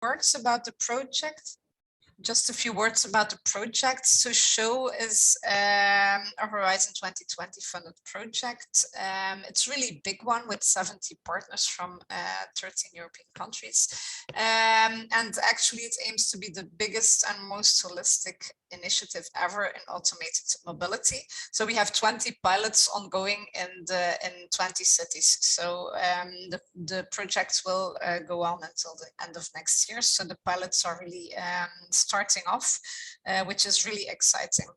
words about the project. Just a few words about the project. So SHOW is a Horizon 2020 funded project. It's really a big one with 70 partners from 13 European countries. And actually it aims to be the biggest and most holistic initiative ever in automated mobility. So we have 20 pilots ongoing in 20 cities. So the project will go on until the end of next year. So the pilots are really starting off, which is really exciting.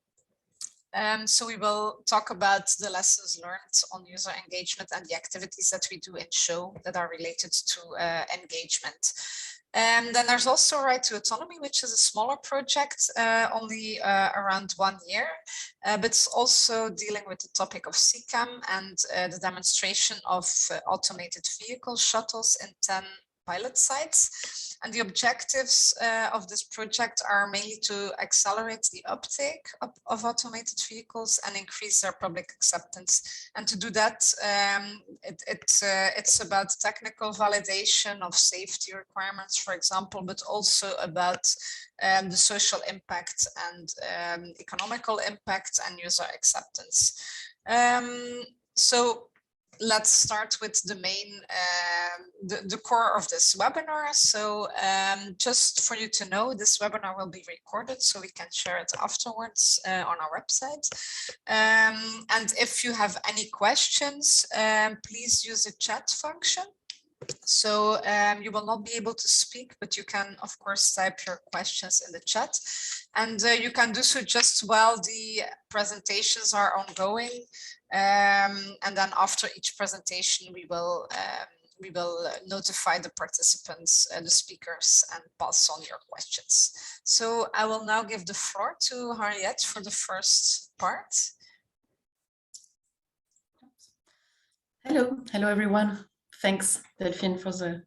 So we will talk about the lessons learned on user engagement and the activities that we do in SHOW that are related to engagement. And then there's also Ride2Autonomy, which is a smaller project, only around 1 year, but it's also dealing with the topic of CCAM and the demonstration of automated vehicle shuttles in 10 pilot sites. And the objectives of this project are mainly to accelerate the uptake of automated vehicles and increase their public acceptance. And to do that, it's about technical validation of safety requirements, for example, but also about the social impact and economical impact and user acceptance. So let's start with the main, the core of this webinar. So just for you to know, this webinar will be recorded so we can share it afterwards on our website. And if you have any questions, please use the chat function. So you will not be able to speak, but you can, of course, type your questions in the chat. And you can do so just while the presentations are ongoing. And then after each presentation, we will notify the participants, the speakers, and pass on your questions. So I will now give the floor to Harriet for the first part. Hello everyone. Thanks, Delphine, for the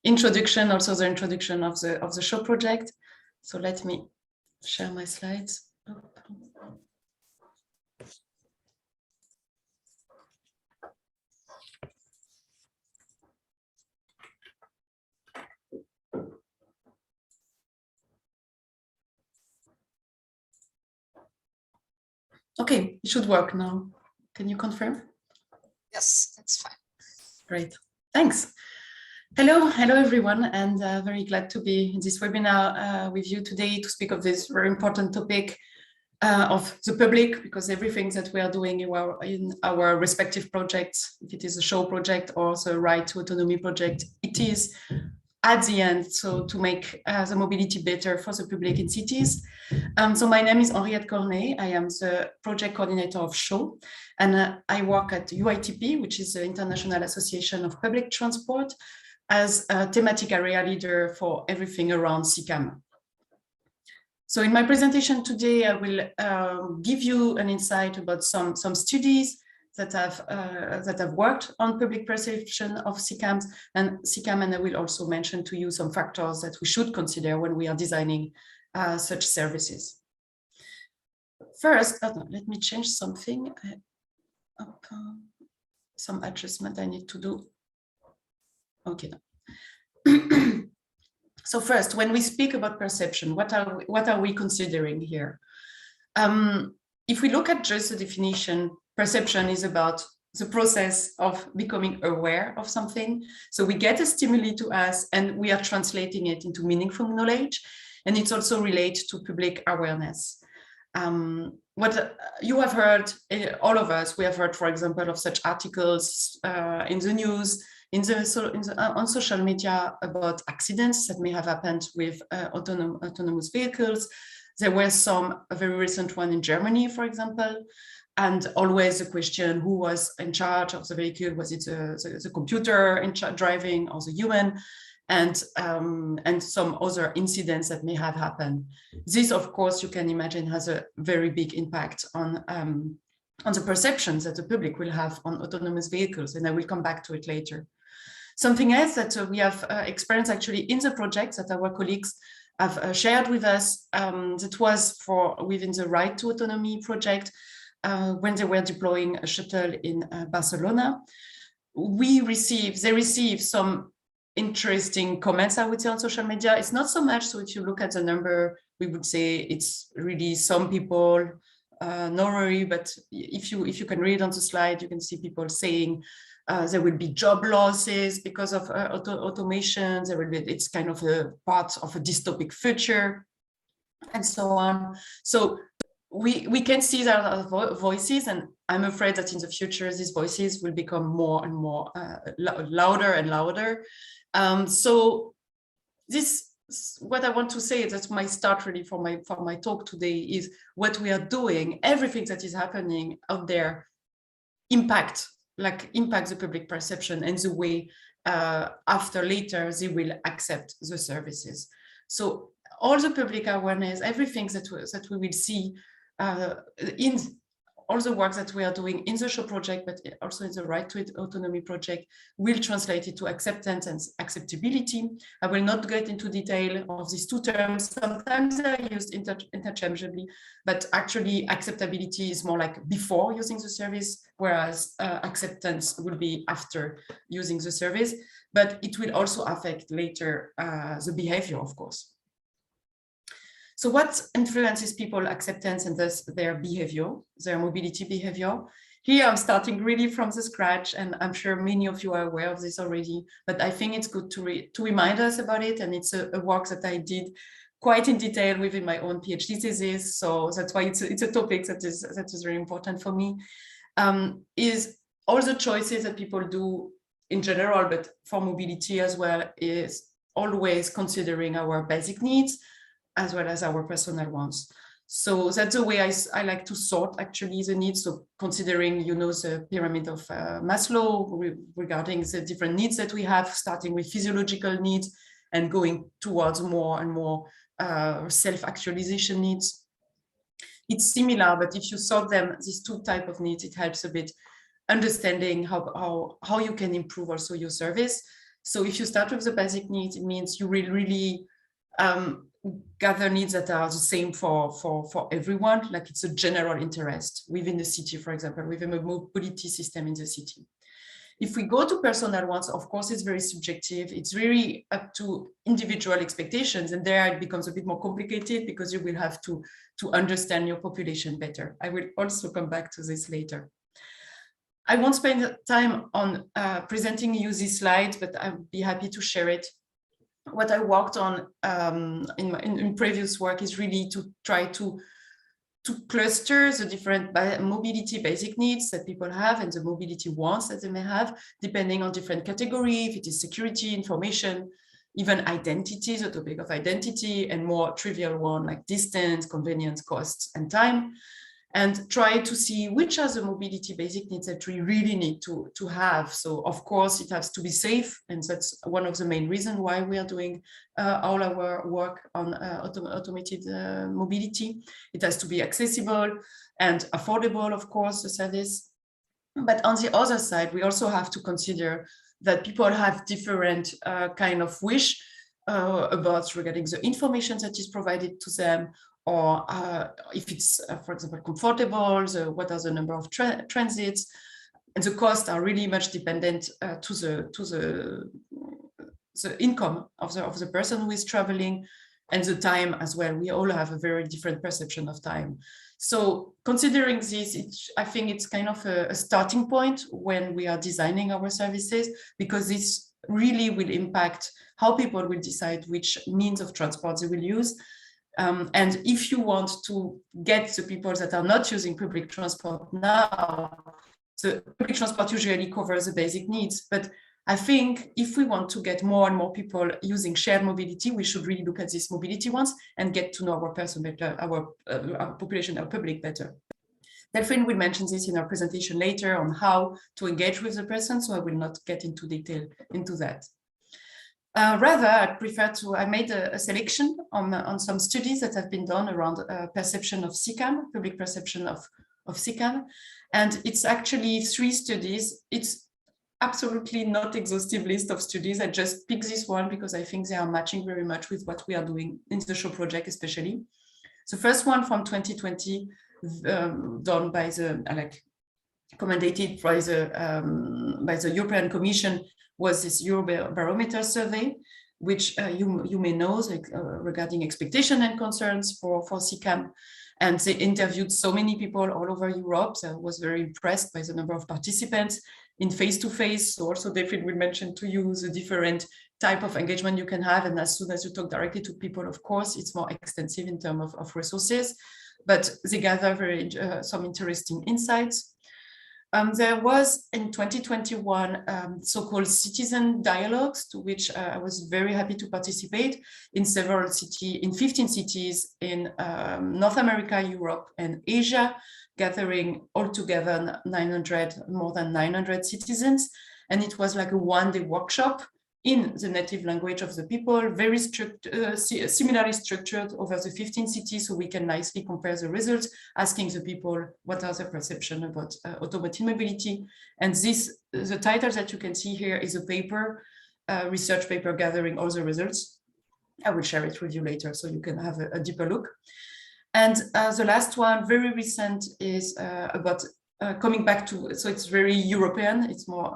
introduction, also the introduction of the SHOW project. So let me share my slides. Okay, it should work now. Can you confirm? Yes, that's fine. Great, thanks. Hello everyone, and very glad to be in this webinar with you today to speak of this very important topic of the public, because everything that we are doing in our respective projects, if it is a SHOW project or the Ride2Autonomy project, it is at the end, so to make the mobility better for the public in cities. So my name is Henriette Cornet. I am the project coordinator of SHOW, and I work at UITP, which is the International Association of Public Transport, as a thematic area leader for everything around CCAM. So in my presentation today, I will give you an insight about some studies that have worked on public perception of CCAM, and I will also mention to you some factors that we should consider when we are designing such services. First, let me change something. Some adjustment I need to do. Okay. So first, when we speak about perception, what are we considering here? If we look at just the definition, perception is about the process of becoming aware of something. So we get a stimuli to us and we are translating it into meaningful knowledge. And it's also related to public awareness. What you have heard, all of us, we have heard, for example, of such articles in the news, on social media about accidents that may have happened with autonomous vehicles. There were a very recent one in Germany, for example, and always the question, who was in charge of the vehicle? Was it the computer in driving or the human? And some other incidents that may have happened. This, of course, you can imagine, has a very big impact on the perceptions that the public will have on autonomous vehicles, and I will come back to it later. Something else that we have experienced actually in the project that our colleagues have shared with us, that was within the Ride2Autonomy project, when they were deploying a shuttle in Barcelona. They received some interesting comments, I would say, on social media. It's not so much. So if you look at the number, we would say it's really some people, no worry. But if you can read on the slide, you can see people saying there will be job losses because of automation. There will be, it's kind of a part of a dystopic future, and so on. So we can see there are voices, and I'm afraid that in the future these voices will become more and more louder and louder. So this, what I want to say, that's my start really for my talk today, is what we are doing, everything that is happening out there impacts the public perception and the way after later they will accept the services. So all the public awareness, everything that we will see in all the work that we are doing in the SHOW project, but also in the Ride2Autonomy project, will translate into acceptance and acceptability. I will not get into detail of these two terms. Sometimes they're used interchangeably, but actually acceptability is more like before using the service, whereas acceptance will be after using the service, but it will also affect later the behavior, of course. So what influences people acceptance and thus their behavior, their mobility behavior? Here I'm starting really from the scratch, and I'm sure many of you are aware of this already, but I think it's good to remind us about it. And it's a work that I did quite in detail within my own PhD thesis. So that's why it's a topic that is very important for me, is all the choices that people do in general, but for mobility as well, is always considering our basic needs, as well as our personal ones. So that's the way I like to sort actually the needs. So considering, the pyramid of Maslow regarding the different needs that we have, starting with physiological needs and going towards more and more self-actualization needs. It's similar, but if you sort them, these two types of needs, it helps a bit understanding how you can improve also your service. So if you start with the basic needs, it means you will really gather needs that are the same for everyone, like it's a general interest within the city, for example, within a mobility system in the city. If we go to personal ones, of course, it's very subjective. It's really up to individual expectations, and there it becomes a bit more complicated because you will have to understand your population better. I will also come back to this later. I won't spend time on presenting you these slides, but I'll be happy to share it. What I worked on in previous work is really to try to cluster the different mobility basic needs that people have and the mobility wants that they may have, depending on different categories, if it is security, information, even identity, the topic of identity, and more trivial one like distance, convenience, costs, and time, and try to see which are the mobility basic needs that we really need to have. So of course it has to be safe, and that's one of the main reasons why we are doing all our work on automated mobility. It has to be accessible and affordable, of course, the service. But on the other side, we also have to consider that people have different kind of wish about regarding the information that is provided to them, or if it's, for example, comfortable, what are the number of transits, and the costs are really much dependent to the income of the person who is traveling, and the time as well. We all have a very different perception of time. So considering this, I think it's kind of a starting point when we are designing our services, because this really will impact how people will decide which means of transport they will use. And if you want to get the people that are not using public transport now, the public transport usually covers the basic needs. But I think if we want to get more and more people using shared mobility, we should really look at these mobility ones and get to know our person better, our population, our public better. Delphine will mention this in our presentation later on how to engage with the person, so I will not get into detail into that. Rather, I made a selection on some studies that have been done around perception of CCAM, public perception of CCAM. And it's actually 3 studies. It's absolutely not exhaustive list of studies. I just picked this one because I think they are matching very much with what we are doing in the SHOW project, especially. The first one from 2020, done by the, commendated by the European Commission, was this Eurobarometer survey, which you may know, like, regarding expectation and concerns for CCAM. And they interviewed so many people all over Europe. So I was very impressed by the number of participants in face-to-face. So also David will mention to you the different type of engagement you can have. And as soon as you talk directly to people, of course, it's more extensive in terms of resources, but they gather some interesting insights. There was in 2021 so-called citizen dialogues, to which I was very happy to participate in several cities, in 15 cities in North America, Europe, and Asia, gathering altogether more than 900 citizens. And it was like a one-day workshop in the native language of the people, very similarly structured over the 15 cities, so we can nicely compare the results, asking the people what are their perception about automated mobility. And the title that you can see here is a paper, research paper gathering all the results. I will share it with you later so you can have a deeper look. And the last one, very recent, is about coming back to, so it's very European, it's more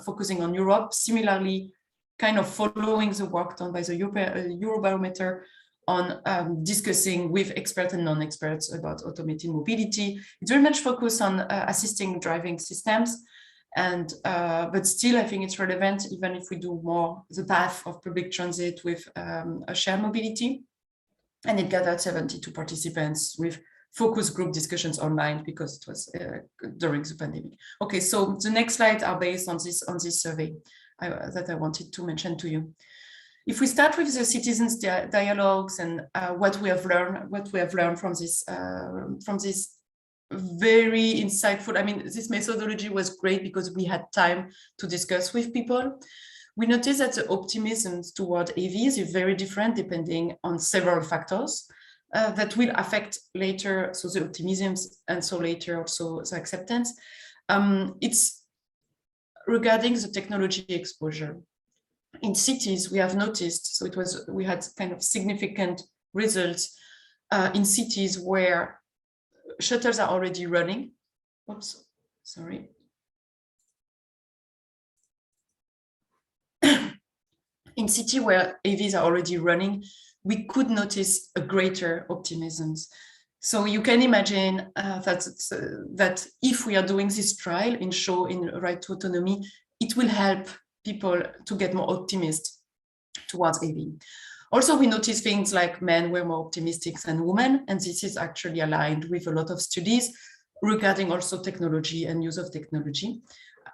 focusing on Europe, similarly kind of following the work done by the Eurobarometer on discussing with experts and non-experts about automated mobility. It's very much focused on assisting driving systems, and but still I think it's relevant even if we do more the path of public transit with a shared mobility. And it gathered 72 participants with focus group discussions online because it was during the pandemic. Okay, so the next slides are based on this survey that I wanted to mention to you. If we start with the citizens dialogues and what we have learned from this very insightful, I mean, this methodology was great because we had time to discuss with people. We noticed that the optimism toward AVs is very different depending on several factors that will affect later, so the optimisms, and so later also the acceptance. It's regarding the technology exposure. In cities, we have noticed, so we had kind of significant results in cities where shuttles are already running. Oops, sorry. In city where AVs are already running, we could notice a greater optimism. So you can imagine that if we are doing this trial in SHOW in Ride2Autonomy, it will help people to get more optimistic towards AV. Also, we notice things like men were more optimistic than women, and this is actually aligned with a lot of studies regarding also technology and use of technology.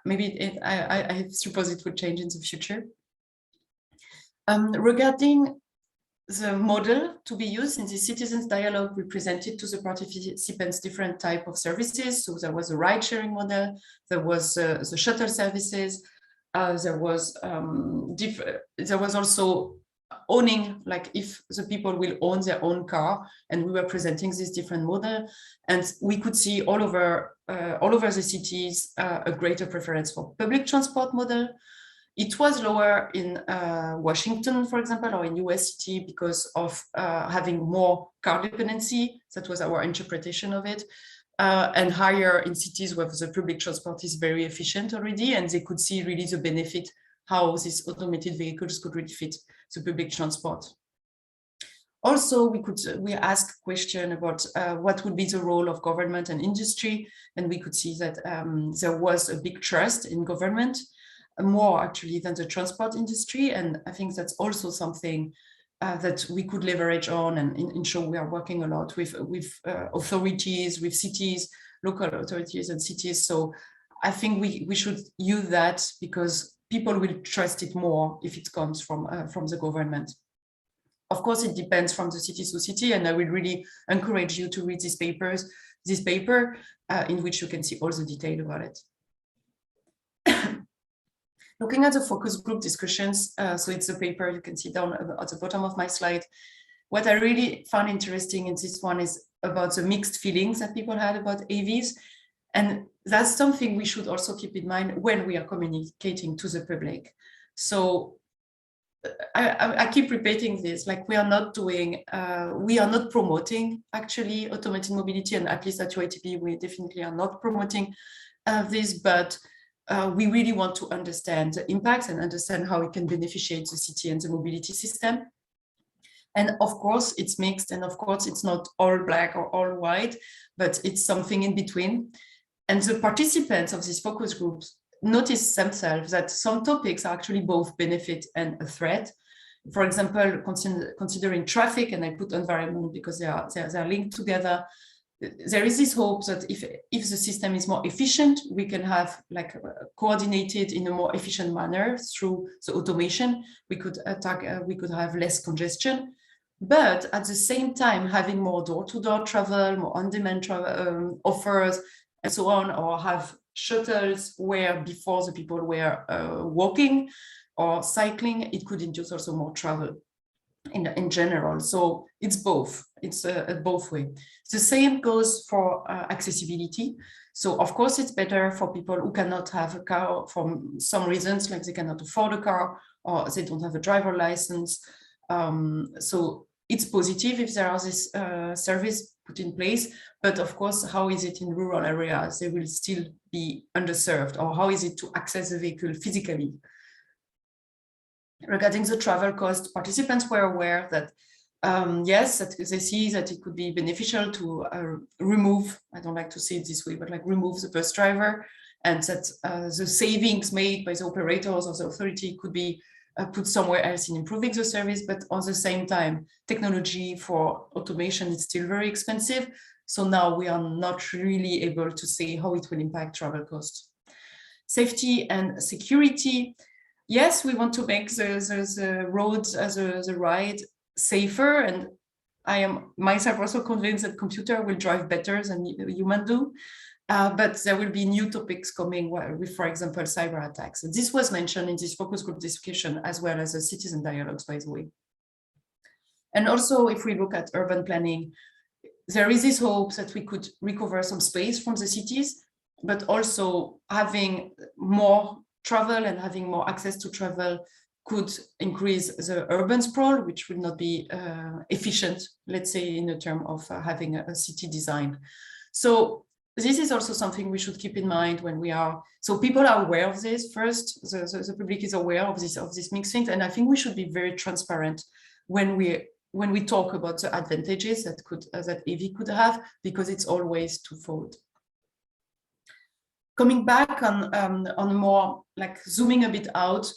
Maybe I suppose it will change in the future. Regarding the model to be used in the citizens dialogue, we presented to the participants different type of services. So there was a ride sharing model, there was the shuttle services, there was also owning, like if the people will own their own car, and we were presenting this different model, and we could see all over the cities a greater preference for public transport model. It was lower in Washington, for example, or in US city because of having more car dependency. That was our interpretation of it. And higher in cities where the public transport is very efficient already, and they could see really the benefit, how these automated vehicles could really fit the public transport. Also, we asked a question about what would be the role of government and industry, and we could see that there was a big trust in government, more actually than the transport industry. And I think that's also something that we could leverage on, and in SHOW we are working a lot with authorities, with cities, local authorities and cities. So I think we should use that because people will trust it more if it comes from the government. Of course, it depends from the city to city, and I will really encourage you to read this paper in which you can see all the detail about it. Looking at the focus group discussions, so it's a paper you can see down at the bottom of my slide. What I really found interesting in this one is about the mixed feelings that people had about AVs. And that's something we should also keep in mind when we are communicating to the public. So I keep repeating this, like we are not promoting actually automated mobility, and at least at UITP, we definitely are not promoting this, but we really want to understand the impacts and understand how it can beneficiate the city and the mobility system. And of course, it's mixed, and of course, it's not all black or all white, but it's something in between. And the participants of these focus groups notice themselves that some topics are actually both benefit and a threat. For example, considering traffic, and I put environment because they are linked together. There is this hope that if the system is more efficient, we can have like coordinated in a more efficient manner through the automation. We could have less congestion. But at the same time, having more door-to-door travel, more on-demand travel offers, and so on, or have shuttles where before the people were walking or cycling, it could induce also more travel in general. So it's both. It's both way. The same goes for accessibility. So of course, it's better for people who cannot have a car for some reasons, like they cannot afford a car or they don't have a driver license. So it's positive if there are this service put in place, but of course, how is it in rural areas? They will still be underserved, or how is it to access the vehicle physically? Regarding the travel cost, participants were aware that yes, that they see that it could be beneficial to remove, I don't like to say it this way, but like remove the bus driver, and that the savings made by the operators or the authority could be put somewhere else in improving the service. But at the same time, technology for automation is still very expensive. So now we are not really able to say how it will impact travel costs. Safety and security. Yes, we want to make the roads as the ride safer. And I am myself also convinced that computer will drive better than human do. But there will be new topics coming with, for example, cyber attacks. And this was mentioned in this focus group discussion, as well as the citizen dialogues, by the way. And also, if we look at urban planning, there is this hope that we could recover some space from the cities, but also having more travel and having more access to travel could increase the urban sprawl, which will not be efficient, let's say, in the term of having a city design. So this is also something we should keep in mind when we are, so people are aware of this first, the public is aware of this mixed things, and I think we should be very transparent when we talk about the advantages that AV could have, because it's always twofold. Coming back on more like zooming a bit out,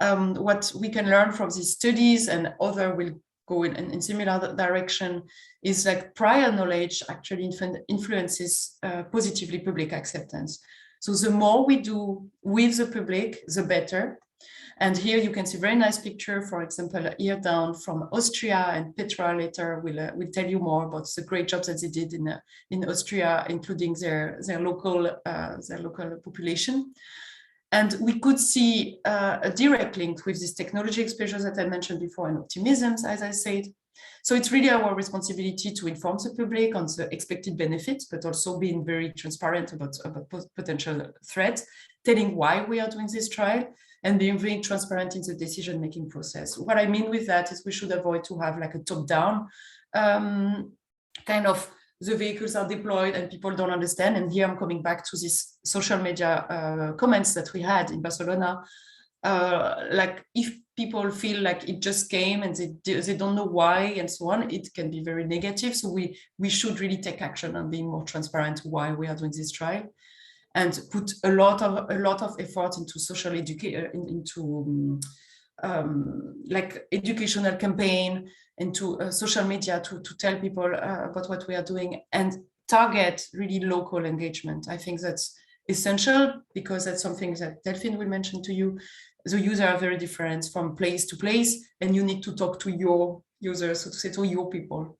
what we can learn from these studies, and other will go in similar direction, is like prior knowledge actually influences positively public acceptance. So the more we do with the public, the better. And here you can see a very nice picture, for example, here down from Austria, and Petra later will tell you more about the great job that they did in Austria, including their local population. And we could see a direct link with this technology exposure that I mentioned before, and optimisms, as I said. So it's really our responsibility to inform the public on the expected benefits, but also being very transparent about potential threats, telling why we are doing this trial, and being very transparent in the decision-making process. What I mean with that is we should avoid to have like a top-down kind of, the vehicles are deployed and people don't understand. And here I'm coming back to this social media comments that we had in Barcelona. Like if people feel like it just came and they don't know why and so on, it can be very negative. So we should really take action and be more transparent why we are doing this trial, and put a lot of effort into social education, into like educational campaign, into social media to tell people about what we are doing, and target really local engagement. I think that's essential, because that's something that Delphine will mention to you. The users are very different from place to place, and you need to talk to your users, so to say, to your people.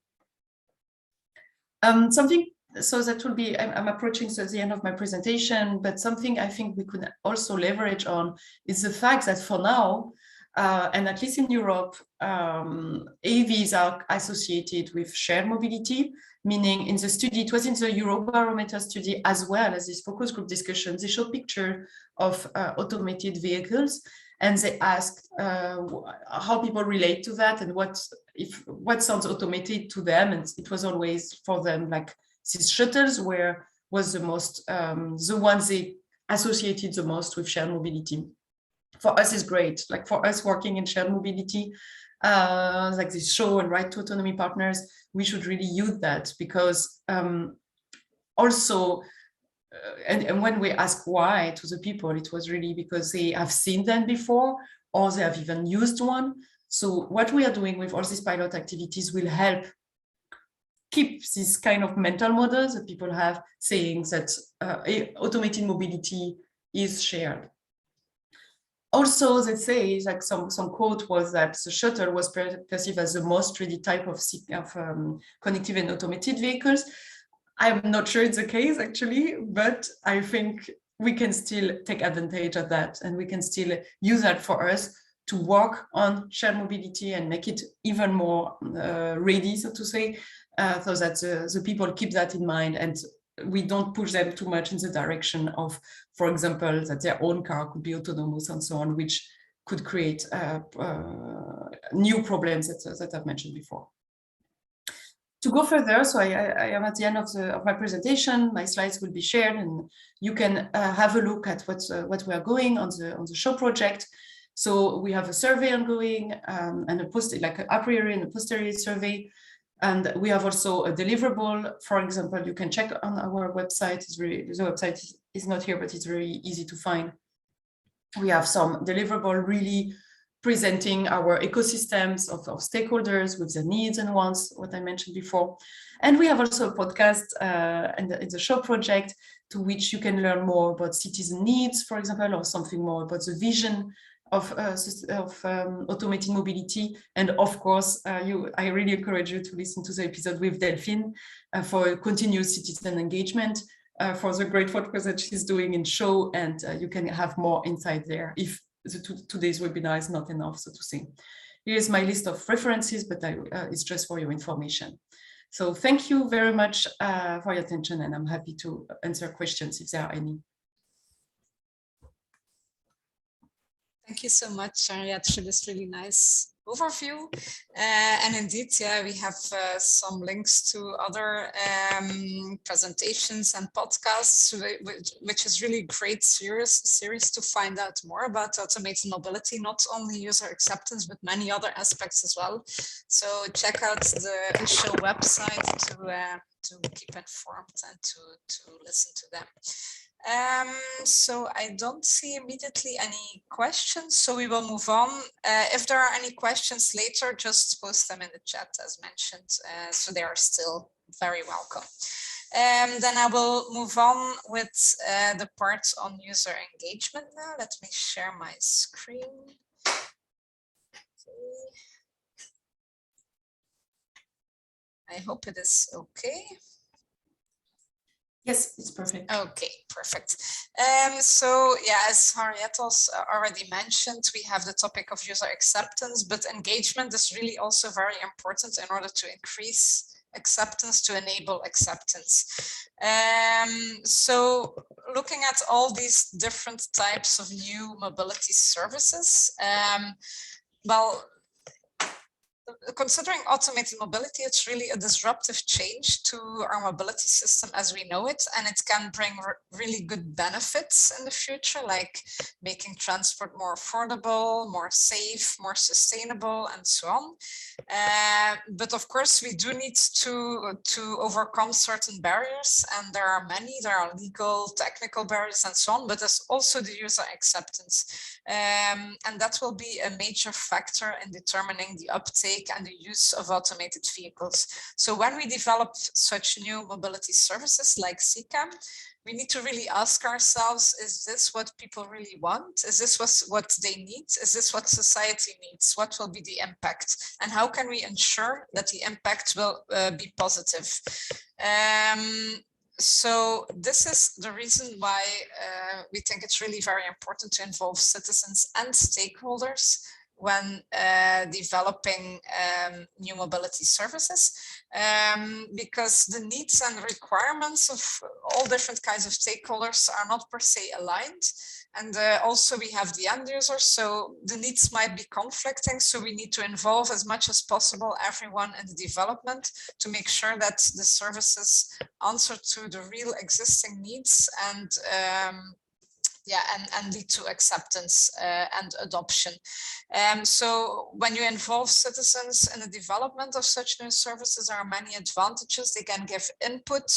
So that will be, I'm approaching the end of my presentation, but something I think we could also leverage on is the fact that for now, and at least in Europe, AVs are associated with shared mobility, meaning in the study, it was in the Eurobarometer study, as well as this focus group discussion, they showed picture of automated vehicles, and they asked how people relate to that, and what sounds automated to them, and it was always for them like these shuttles was the most, the ones they associated the most with shared mobility. For us, is great. Like for us working in shared mobility, like this SHOW and Ride2Autonomy partners, we should really use that, because also, and when we ask why to the people, it was really because they have seen them before, or they have even used one. So what we are doing with all these pilot activities will help keep this kind of mental models that people have, saying that automated mobility is shared. Also, they say, like some quote was that the shuttle was perceived as the most ready type of connected and automated vehicles. I'm not sure it's the case actually, but I think we can still take advantage of that, and we can still use that for us to work on shared mobility and make it even more ready, so to say, so that the people keep that in mind, and we don't push them too much in the direction of, for example, that their own car could be autonomous and so on, which could create new problems that I've mentioned before. To go further, so I am at the end of my presentation. My slides will be shared, and you can have a look at what we are going on the SHOW project. So we have a survey ongoing, and like a priori and a posteriori survey. And we have also a deliverable. For example, you can check on our website. The website is not here, but it's very easy to find. We have some deliverable really presenting our ecosystems of stakeholders with their needs and wants, what I mentioned before. And we have also a podcast in the SHOW project, to which you can learn more about citizen needs, for example, or something more about the vision of automated mobility. And of course, I really encourage you to listen to the episode with Delphine for continuous citizen engagement, for the great work that she's doing in SHOW, and you can have more insight there if today's webinar is not enough, so to say. Here's my list of references, but it's just for your information. So thank you very much for your attention, and I'm happy to answer questions if there are any. Thank you so much, Henriette, for this really nice overview. And indeed, yeah, we have some links to other presentations and podcasts, which is really great series to find out more about automated mobility, not only user acceptance, but many other aspects as well. So check out the SHOW website to keep informed and to listen to them. So I don't see immediately any questions, so we will move on. If there are any questions later, just post them in the chat as mentioned, so they are still very welcome. Then I will move on with the part on user engagement now. Let me share my screen. Okay. I hope it is okay. Yes, it's perfect. Okay, perfect. So yeah, as Henriette already mentioned, we have the topic of user acceptance, but engagement is really also very important in order to increase acceptance, to enable acceptance. So looking at all these different types of new mobility services, well, considering automated mobility, it's really a disruptive change to our mobility system as we know it, and it can bring really good benefits in the future, like making transport more affordable, more safe, more sustainable, and so on. But of course, we do need to overcome certain barriers, and there are many. There are legal, technical barriers, and so on, but there's also the user acceptance. And that will be a major factor in determining the uptake and the use of automated vehicles. So when we develop such new mobility services like CCAM, we need to really ask ourselves, is this what people really want? Is this what they need? Is this what society needs? What will be the impact? And how can we ensure that the impact will be positive? So this is the reason why we think it's really very important to involve citizens and stakeholders when developing new mobility services, because the needs and requirements of all different kinds of stakeholders are not per se aligned. And also we have the end user, so the needs might be conflicting. So we need to involve as much as possible everyone in the development to make sure that the services answer to the real existing needs and yeah, and lead to acceptance and adoption. So when you involve citizens in the development of such new services, there are many advantages. They can give input,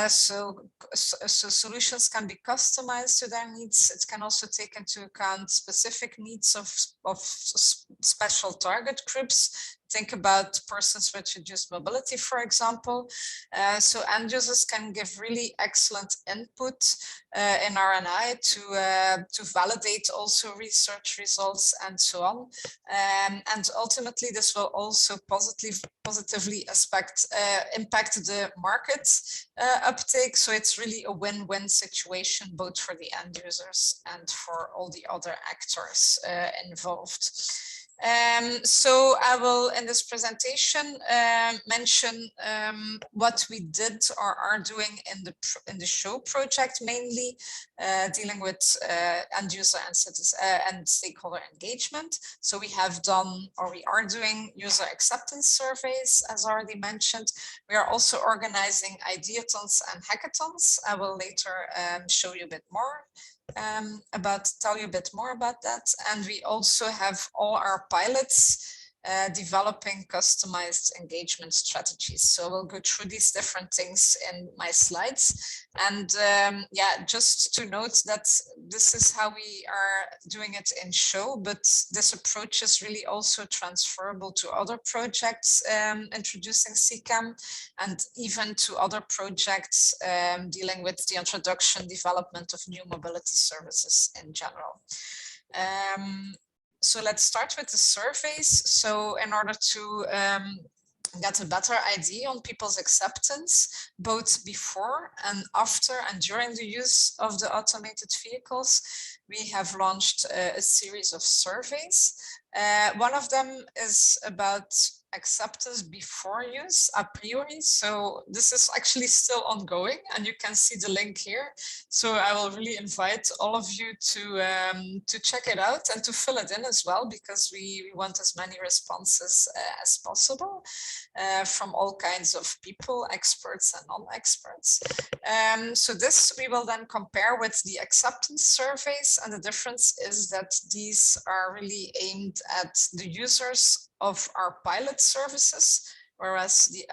so solutions can be customized to their needs. It can also take into account specific needs of special target groups. Think about persons with reduced mobility, for example. So end users can give really excellent input in R&I to validate also research results and so on. And ultimately, this will also positively impact the market uptake. So it's really a win-win situation, both for the end users and for all the other actors involved. So I will, in this presentation, mention what we did or are doing in the SHOW project, mainly dealing with end user and citizen and stakeholder engagement. So we have done, or we are doing, user acceptance surveys, as already mentioned. We are also organizing ideathons and hackathons. I will later show you a bit more. Tell you a bit more about that. And we also have all our pilots developing customized engagement strategies. So we'll go through these different things in my slides. And yeah, just to note that this is how we are doing it in SHOW, but this approach is really also transferable to other projects introducing CCAM, and even to other projects dealing with the introduction, development of new mobility services in general. So let's start with the surveys. So in order to get a better idea on people's acceptance, both before and after and during the use of the automated vehicles, we have launched a series of surveys. One of them is about acceptance before use, a priori. So this is actually still ongoing, and you can see the link here. So I will really invite all of you to check it out and to fill it in as well, because we want as many responses as possible from all kinds of people, experts and non-experts. So this we will then compare with the acceptance surveys, and the difference is that these are really aimed at the users of our pilot services, whereas the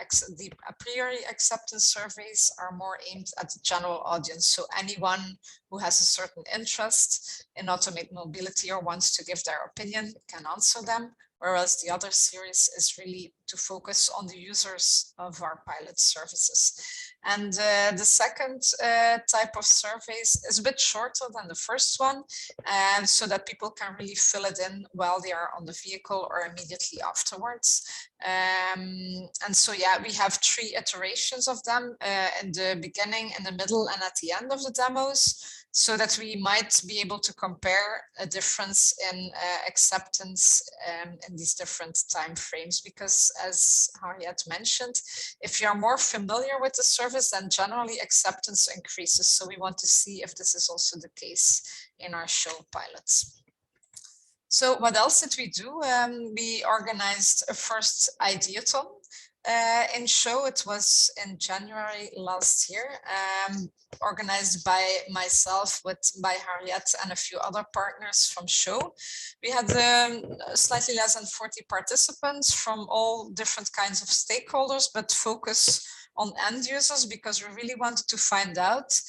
a priori acceptance surveys are more aimed at the general audience. So anyone who has a certain interest in automated mobility or wants to give their opinion can answer them, whereas the other series is really to focus on the users of our pilot services. And the second type of surveys is a bit shorter than the first one, and so that people can really fill it in while they are on the vehicle or immediately afterwards. And so, yeah, we have 3 iterations of them in the beginning, in the middle, and at the end of the demos, so that we might be able to compare a difference in acceptance in these different time frames. Because as Harriet mentioned, if you're more familiar with the service, then generally acceptance increases. So we want to see if this is also the case in our SHOW pilots. So what else did we do? We organized a first ideathon in SHOW. It was in January last year, organized by myself, by Harriet and a few other partners from SHOW. We had slightly less than 40 participants from all different kinds of stakeholders, but focus on end users, because we really wanted to find out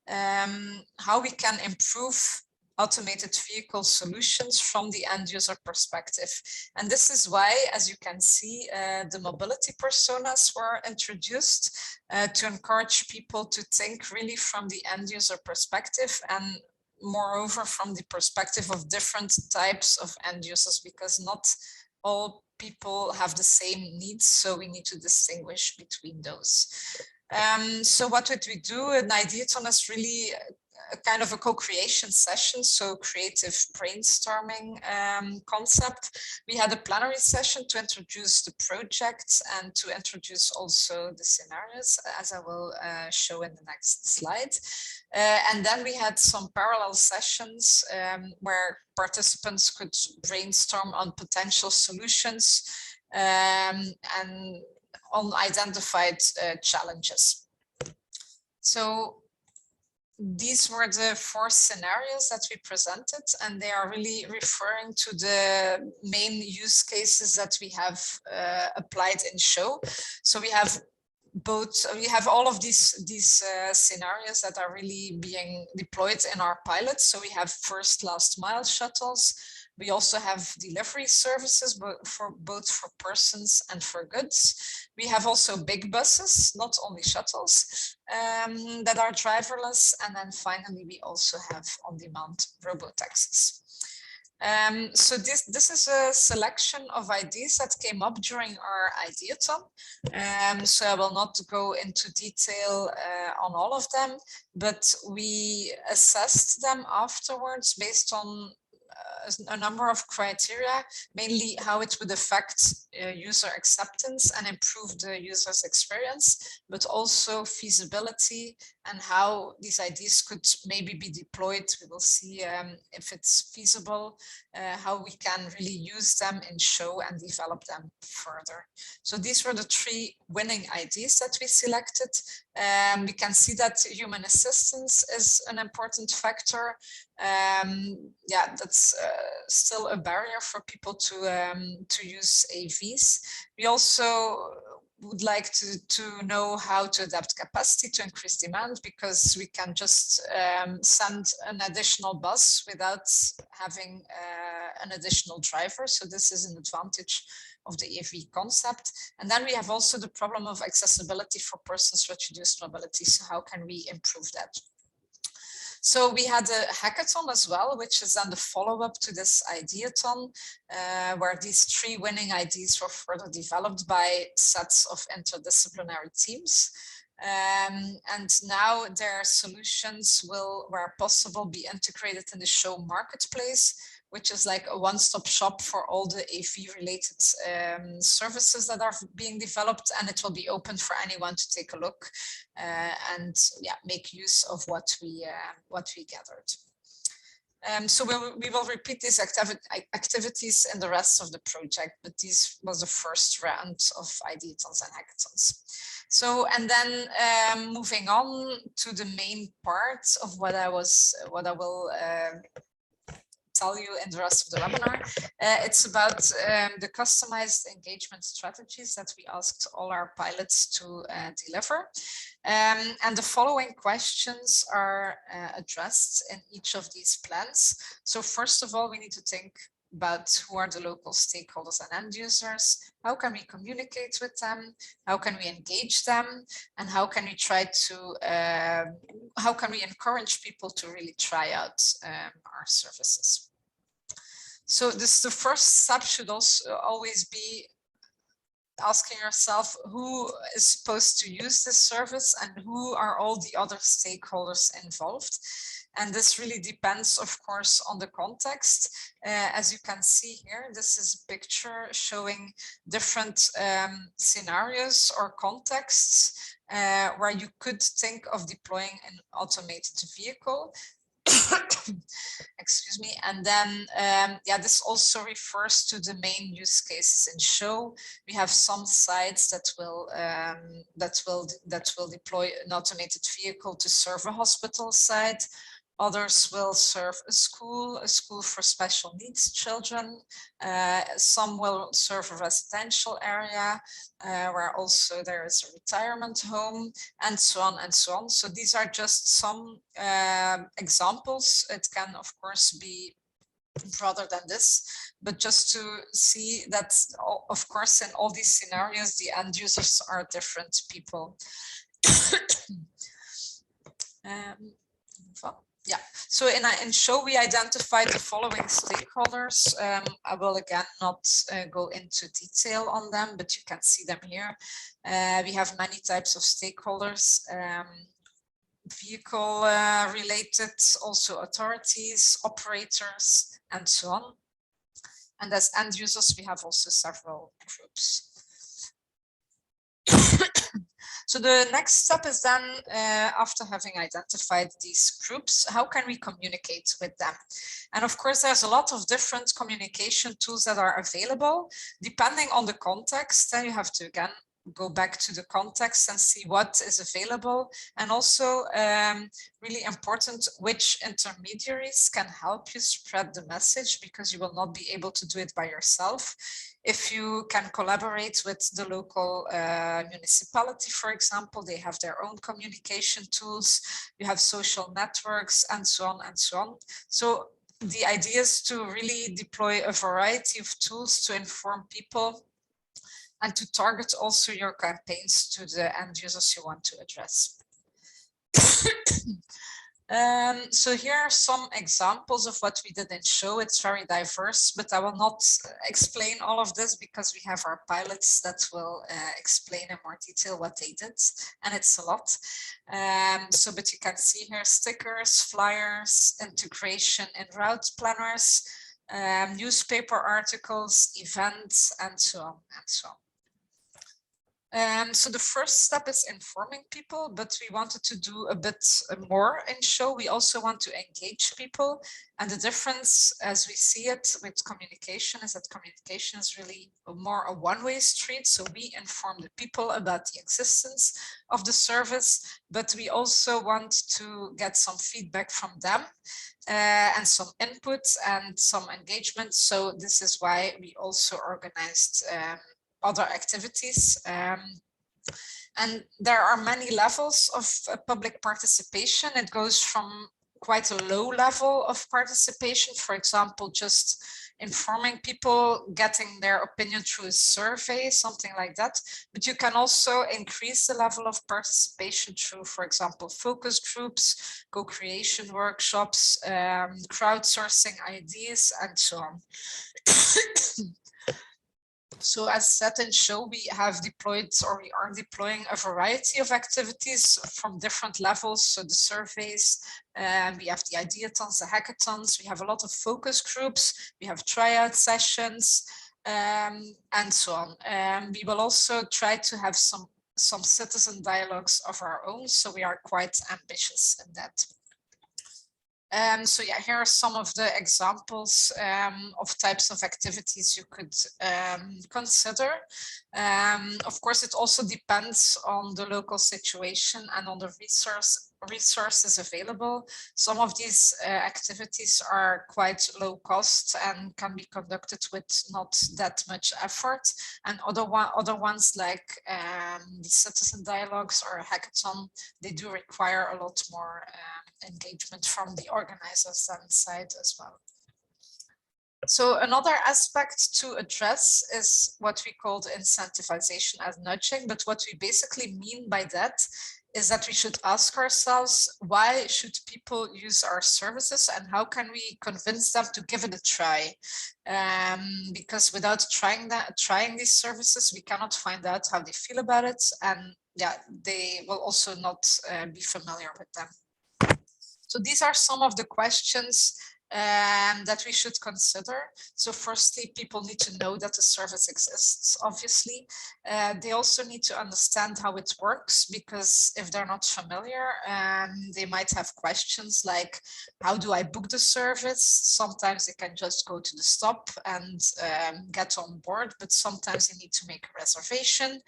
how we can improve automated vehicle solutions from the end user perspective. And this is why, as you can see, the mobility personas were introduced to encourage people to think really from the end user perspective, and moreover from the perspective of different types of end users, because not all people have the same needs, so we need to distinguish between those. So what did we do? An ideathon is really a kind of a co-creation session, so creative brainstorming concept. We had a plenary session to introduce the project and to introduce also the scenarios, as I will show in the next slide. And then we had some parallel sessions where participants could brainstorm on potential solutions and on identified challenges. So these were the 4 scenarios that we presented, and they are really referring to the main use cases that we have applied in SHOW. So we have all of these scenarios that are really being deployed in our pilots. So we have first last mile shuttles. We also have delivery services, both for persons and for goods. We have also big buses, not only shuttles, that are driverless. And then finally, we also have on-demand robotaxis. So this is a selection of ideas that came up during our Ideathon. So I will not go into detail on all of them, but we assessed them afterwards based on a number of criteria, mainly how it would affect user acceptance and improve the user's experience, but also feasibility and how these ideas could maybe be deployed. We will see if it's feasible, how we can really use them in SHOW and develop them further. So these were the 3 winning ideas that we selected. We can see that human assistance is an important factor. Yeah, that's still a barrier for people to use AVs. We also would like to know how to adapt capacity to increase demand, because we can just send an additional bus without having an additional driver. So this is an advantage of the AV concept. And then we have also the problem of accessibility for persons with reduced mobility. So how can we improve that? So we had a hackathon as well, which is then the follow-up to this Ideathon, where these 3 winning ideas were further developed by sets of interdisciplinary teams. And now their solutions will, where possible, be integrated in the SHOW marketplace, which is like a one-stop shop for all the AV-related services that are being developed, and it will be open for anyone to take a look and make use of what we gathered. So we will repeat these activities in the rest of the project, but this was the first round of Ideathons and hackathons. So, and then moving on to the main part of what I will tell you in the rest of the webinar. It's about the customized engagement strategies that we asked all our pilots to deliver. And the following questions are addressed in each of these plans. So first of all, we need to think about who are the local stakeholders and end users, how can we communicate with them, how can we engage them, and how can we try to, how can we encourage people to really try out our services. So this, the first step should also always be asking yourself who is supposed to use this service and who are all the other stakeholders involved. And this really depends, of course, on the context. As you can see here, this is a picture showing different scenarios or contexts where you could think of deploying an automated vehicle. Excuse me. And then, this also refers to the main use cases in SHOW. We have some sites that will deploy an automated vehicle to serve a hospital site. Others will serve a school for special needs children. Some will serve a residential area where also there is a retirement home, and so on and so on. So these are just some examples. It can, of course, be broader than this, but just to see that, of course, in all these scenarios, the end users are different people. Yeah, so in SHOW, we identified the following stakeholders. I will again not go into detail on them, but you can see them here. We have many types of stakeholders, vehicle related, also authorities, operators, and so on. And as end users, we have also several groups. So the next step is then, after having identified these groups, how can we communicate with them? And of course, there's a lot of different communication tools that are available, depending on the context. Then you have to, again, go back to the context and see what is available. And also really important, which intermediaries can help you spread the message, because you will not be able to do it by yourself. If you can collaborate with the local municipality, for example, they have their own communication tools, you have social networks, and so on and so on. So the idea is to really deploy a variety of tools to inform people and to target also your campaigns to the end users you want to address. So here are some examples of what we did in SHOW. It's very diverse, but I will not explain all of this because we have our pilots that will explain in more detail what they did, and it's a lot. But you can see here stickers, flyers, integration in route planners, newspaper articles, events, and so on and so on. So the first step is informing people, but we wanted to do a bit more in SHOW. We also want to engage people. And the difference, as we see it with communication, is that communication is really more a one-way street. So we inform the people about the existence of the service, but we also want to get some feedback from them and some input and some engagement. So this is why we also organized other activities. And there are many levels of public participation. It goes from quite a low level of participation, for example, just informing people, getting their opinion through a survey, something like that. But you can also increase the level of participation through, for example, focus groups, co-creation workshops, crowdsourcing ideas, and so on. So as said in SHOW, we have deployed, or we are deploying, a variety of activities from different levels. So the surveys, we have the ideathons, the hackathons, we have a lot of focus groups, we have tryout sessions, and so on. We will also try to have some citizen dialogues of our own. So we are quite ambitious in that. So yeah, here are some of the examples of types of activities you could consider. Of course, it also depends on the local situation and on the resources available. Some of these activities are quite low cost and can be conducted with not that much effort. And other ones like the citizen dialogues or hackathon, they do require a lot more engagement from the organizers side as well. So another aspect to address is what we call incentivization as nudging. But what we basically mean by that is that we should ask ourselves, why should people use our services and how can we convince them to give it a try? Because without trying these services, we cannot find out how they feel about it. And yeah, they will also not be familiar with them. So these are some of the questions that we should consider. So firstly, people need to know that the service exists, obviously. They also need to understand how it works, because if they're not familiar, they might have questions like, how do I book the service? Sometimes they can just go to the stop and get on board, but sometimes they need to make a reservation.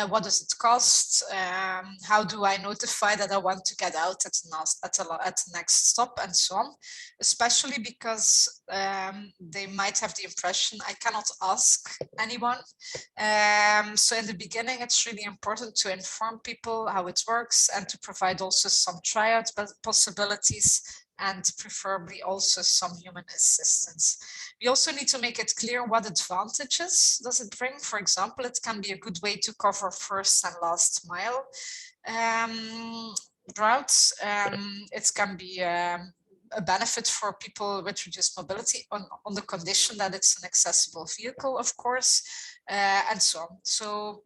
What does it cost? How do I notify that I want to get out at the next stop, and so on, especially because they might have the impression I cannot ask anyone. So in the beginning, it's really important to inform people how it works and to provide also some tryout possibilities, and preferably also some human assistance. We also need to make it clear what advantages does it bring. For example, it can be a good way to cover first and last mile routes. It can be a benefit for people with reduced mobility on the condition that it's an accessible vehicle, of course, and so on. So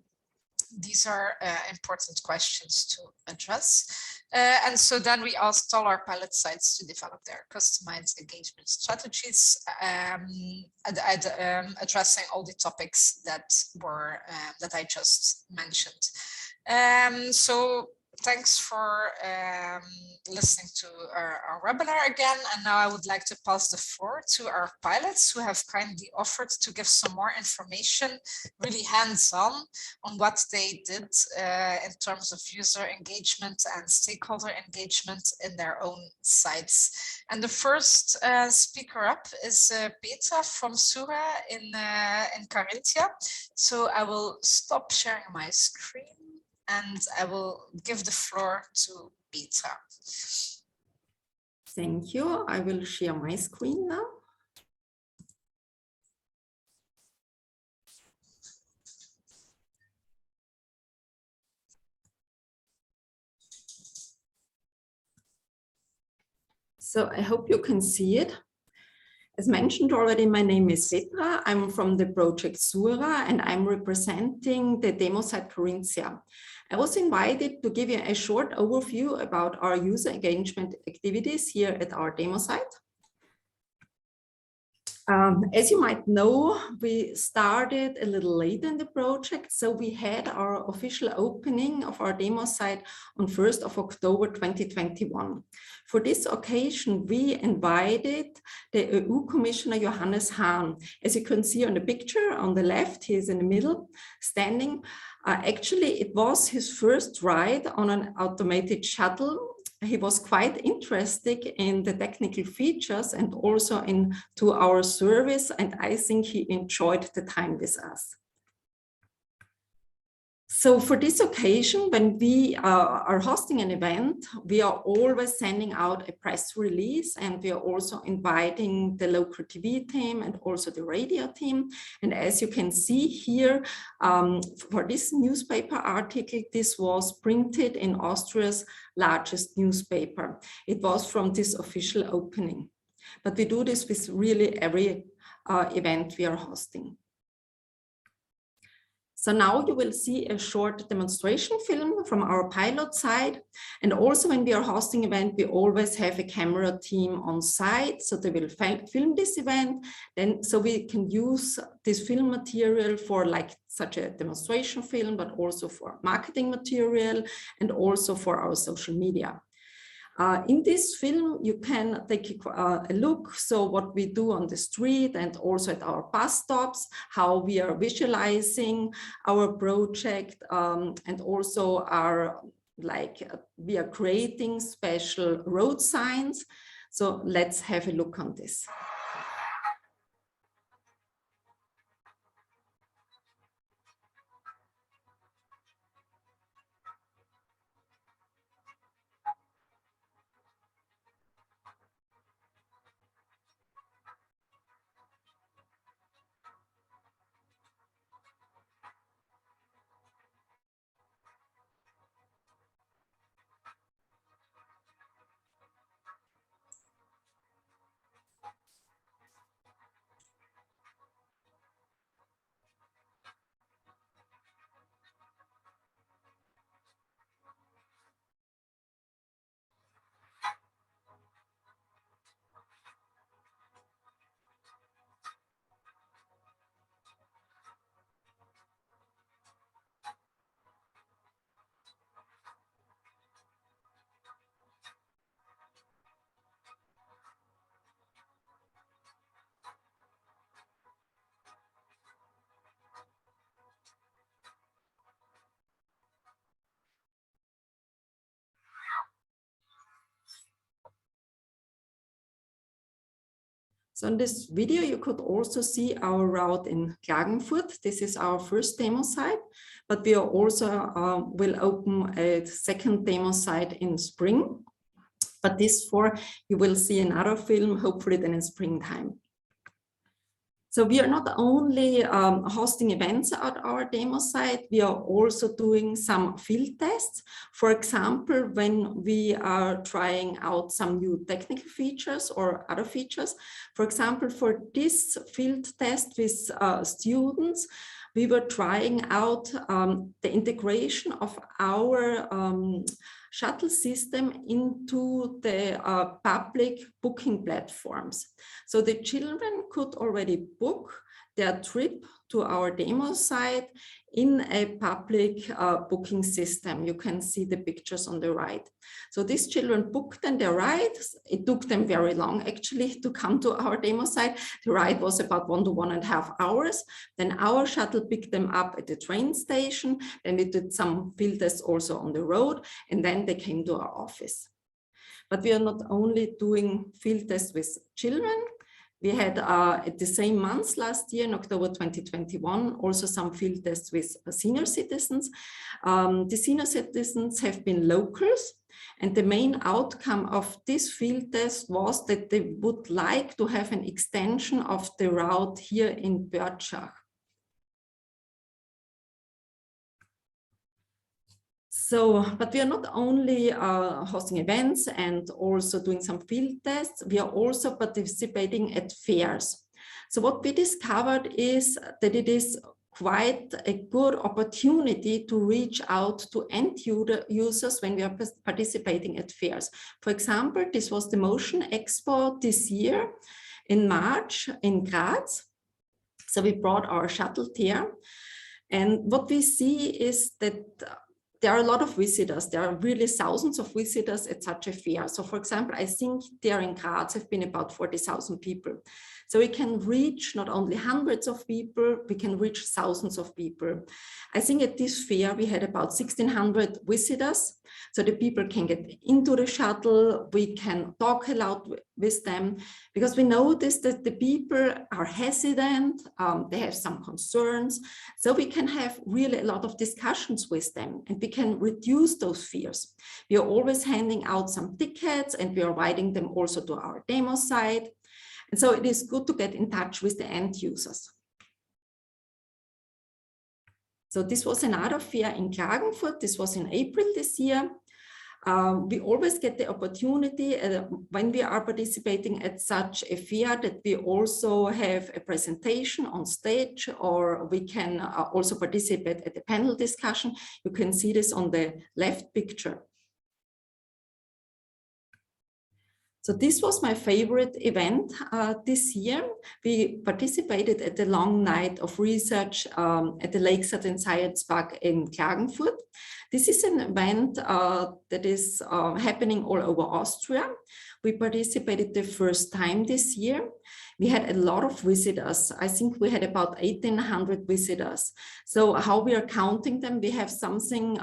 these are important questions to address. And so then we asked all our pilot sites to develop their customized engagement strategies, addressing all the topics that were that I just mentioned. So thanks for listening to our webinar again. And now I would like to pass the floor to our pilots who have kindly offered to give some more information, really hands-on, on what they did in terms of user engagement and stakeholder engagement in their own sites. And the first speaker up is Petra from Sura in Carinthia. So I will stop sharing my screen and I will give the floor to Petra. Thank you. I will share my screen now. So I hope you can see it. As mentioned already, my name is Petra. I'm from the project Sura and I'm representing the demo site Carinthia. I was invited to give you a short overview about our user engagement activities here at our demo site. As you might know, we started a little late in the project, so we had our official opening of our demo site on 1st of October 2021. For this occasion, we invited the EU Commissioner Johannes Hahn. As you can see on the picture on the left, he is in the middle, standing. Actually, it was his first ride on an automated shuttle. He was quite interested in the technical features and also into our service, and I think he enjoyed the time with us. So for this occasion, when we are hosting an event, we are always sending out a press release, and we are also inviting the local TV team and also the radio team. And as you can see here, for this newspaper article, this was printed in Austria's largest newspaper. It was from this official opening. But we do this with really every event we are hosting. So now you will see a short demonstration film from our pilot side. And also when we are hosting an event, we always have a camera team on site. So they will film this event. Then so we can use this film material for like such a demonstration film, but also for marketing material and also for our social media. In this film, you can take a look, so what we do on the street and also at our bus stops, how we are visualizing our project, and also we are creating special road signs. So let's have a look on this. So in this video, you could also see our route in Klagenfurt. This is our first demo site, but we are also will open a second demo site in spring. But you will see another film, hopefully then in springtime. So we are not only hosting events at our demo site, we are also doing some field tests. For example, when we are trying out some new technical features or other features. For example, for this field test with students, we were trying out the integration of our shuttle system into the public booking platforms. So the children could already book their trip to our demo site in a public booking system. You can see the pictures on the right. So these children booked their rides. It took them very long actually to come to our demo site. The ride was about 1 to 1.5 hours. Then our shuttle picked them up at the train station. Then we did some field tests also on the road, and then they came to our office. But we are not only doing field tests with children. We had at the same month last year, in October 2021, also some field tests with senior citizens. The senior citizens have been locals, and the main outcome of this field test was that they would like to have an extension of the route here in Börtschach. So, but we are not only hosting events and also doing some field tests, we are also participating at fairs. So what we discovered is that it is quite a good opportunity to reach out to end users when we are participating at fairs. For example, this was the Motion Expo this year in March in Graz. So we brought our shuttle there. And what we see is that there are a lot of visitors. There are really thousands of visitors at such a fair. So for example, I think there in Graz have been about 40,000 people. So we can reach not only hundreds of people, we can reach thousands of people. I think at this fair, we had about 1,600 visitors. So the people can get into the shuttle, we can talk aloud with them, because we noticed that the people are hesitant, they have some concerns. So we can have really a lot of discussions with them, and we can reduce those fears. We are always handing out some tickets, and we are inviting them also to our demo site. And so it is good to get in touch with the end users. So this was another fair in Klagenfurt. This was in April this year. We always get the opportunity when we are participating at such a fair that we also have a presentation on stage, or we can also participate at the panel discussion. You can see this on the left picture. So this was my favorite event this year. We participated at the long night of research at the Lakeside and Science Park in Klagenfurt. This is an event that is happening all over Austria. We participated the first time this year. We had a lot of visitors. I think we had about 1,800 visitors. So how we are counting them, we have something,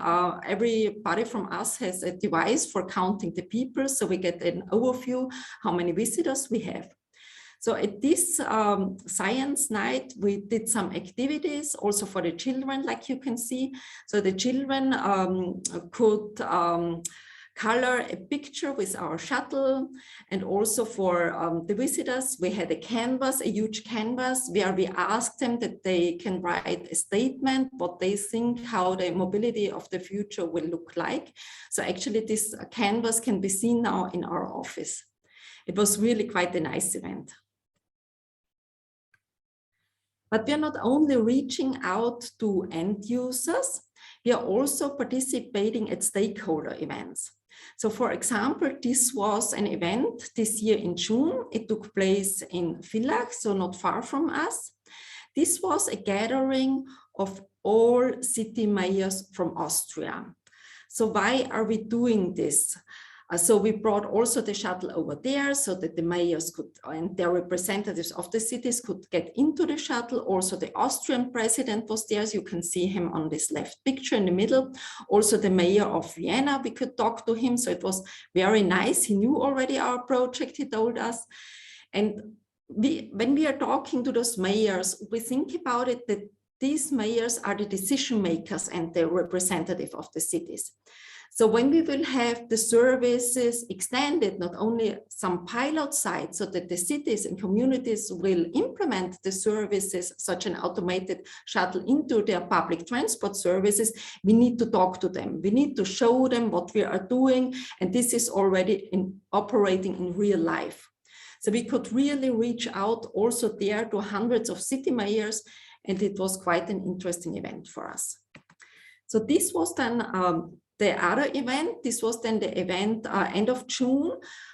everybody from us has a device for counting the people. So we get an overview how many visitors we have. So at this science night, we did some activities also for the children, like you can see. So the children could color a picture with our shuttle, and also for the visitors, we had a canvas, a huge canvas, where we asked them that they can write a statement, what they think, how the mobility of the future will look like. So actually this canvas can be seen now in our office. It was really quite a nice event. But we are not only reaching out to end users, we are also participating at stakeholder events. So for example, this was an event this year in June. It took place in Villach, so not far from us. This was a gathering of all city mayors from Austria. So why are we doing this? So we brought also the shuttle over there so that the mayors could, and their representatives of the cities could get into the shuttle. Also the Austrian president was there, so you can see him on this left picture in the middle. Also the mayor of Vienna, we could talk to him. So it was very nice. He knew already our project, he told us. And when we are talking to those mayors, we think about it that these mayors are the decision makers and the representative of the cities. So when we will have the services extended, not only some pilot sites, so that the cities and communities will implement the services, such an automated shuttle into their public transport services, we need to talk to them. We need to show them what we are doing. And this is already operating in real life. So we could really reach out also there to hundreds of city mayors. And it was quite an interesting event for us. So this was then the other event, this was then the event end of June,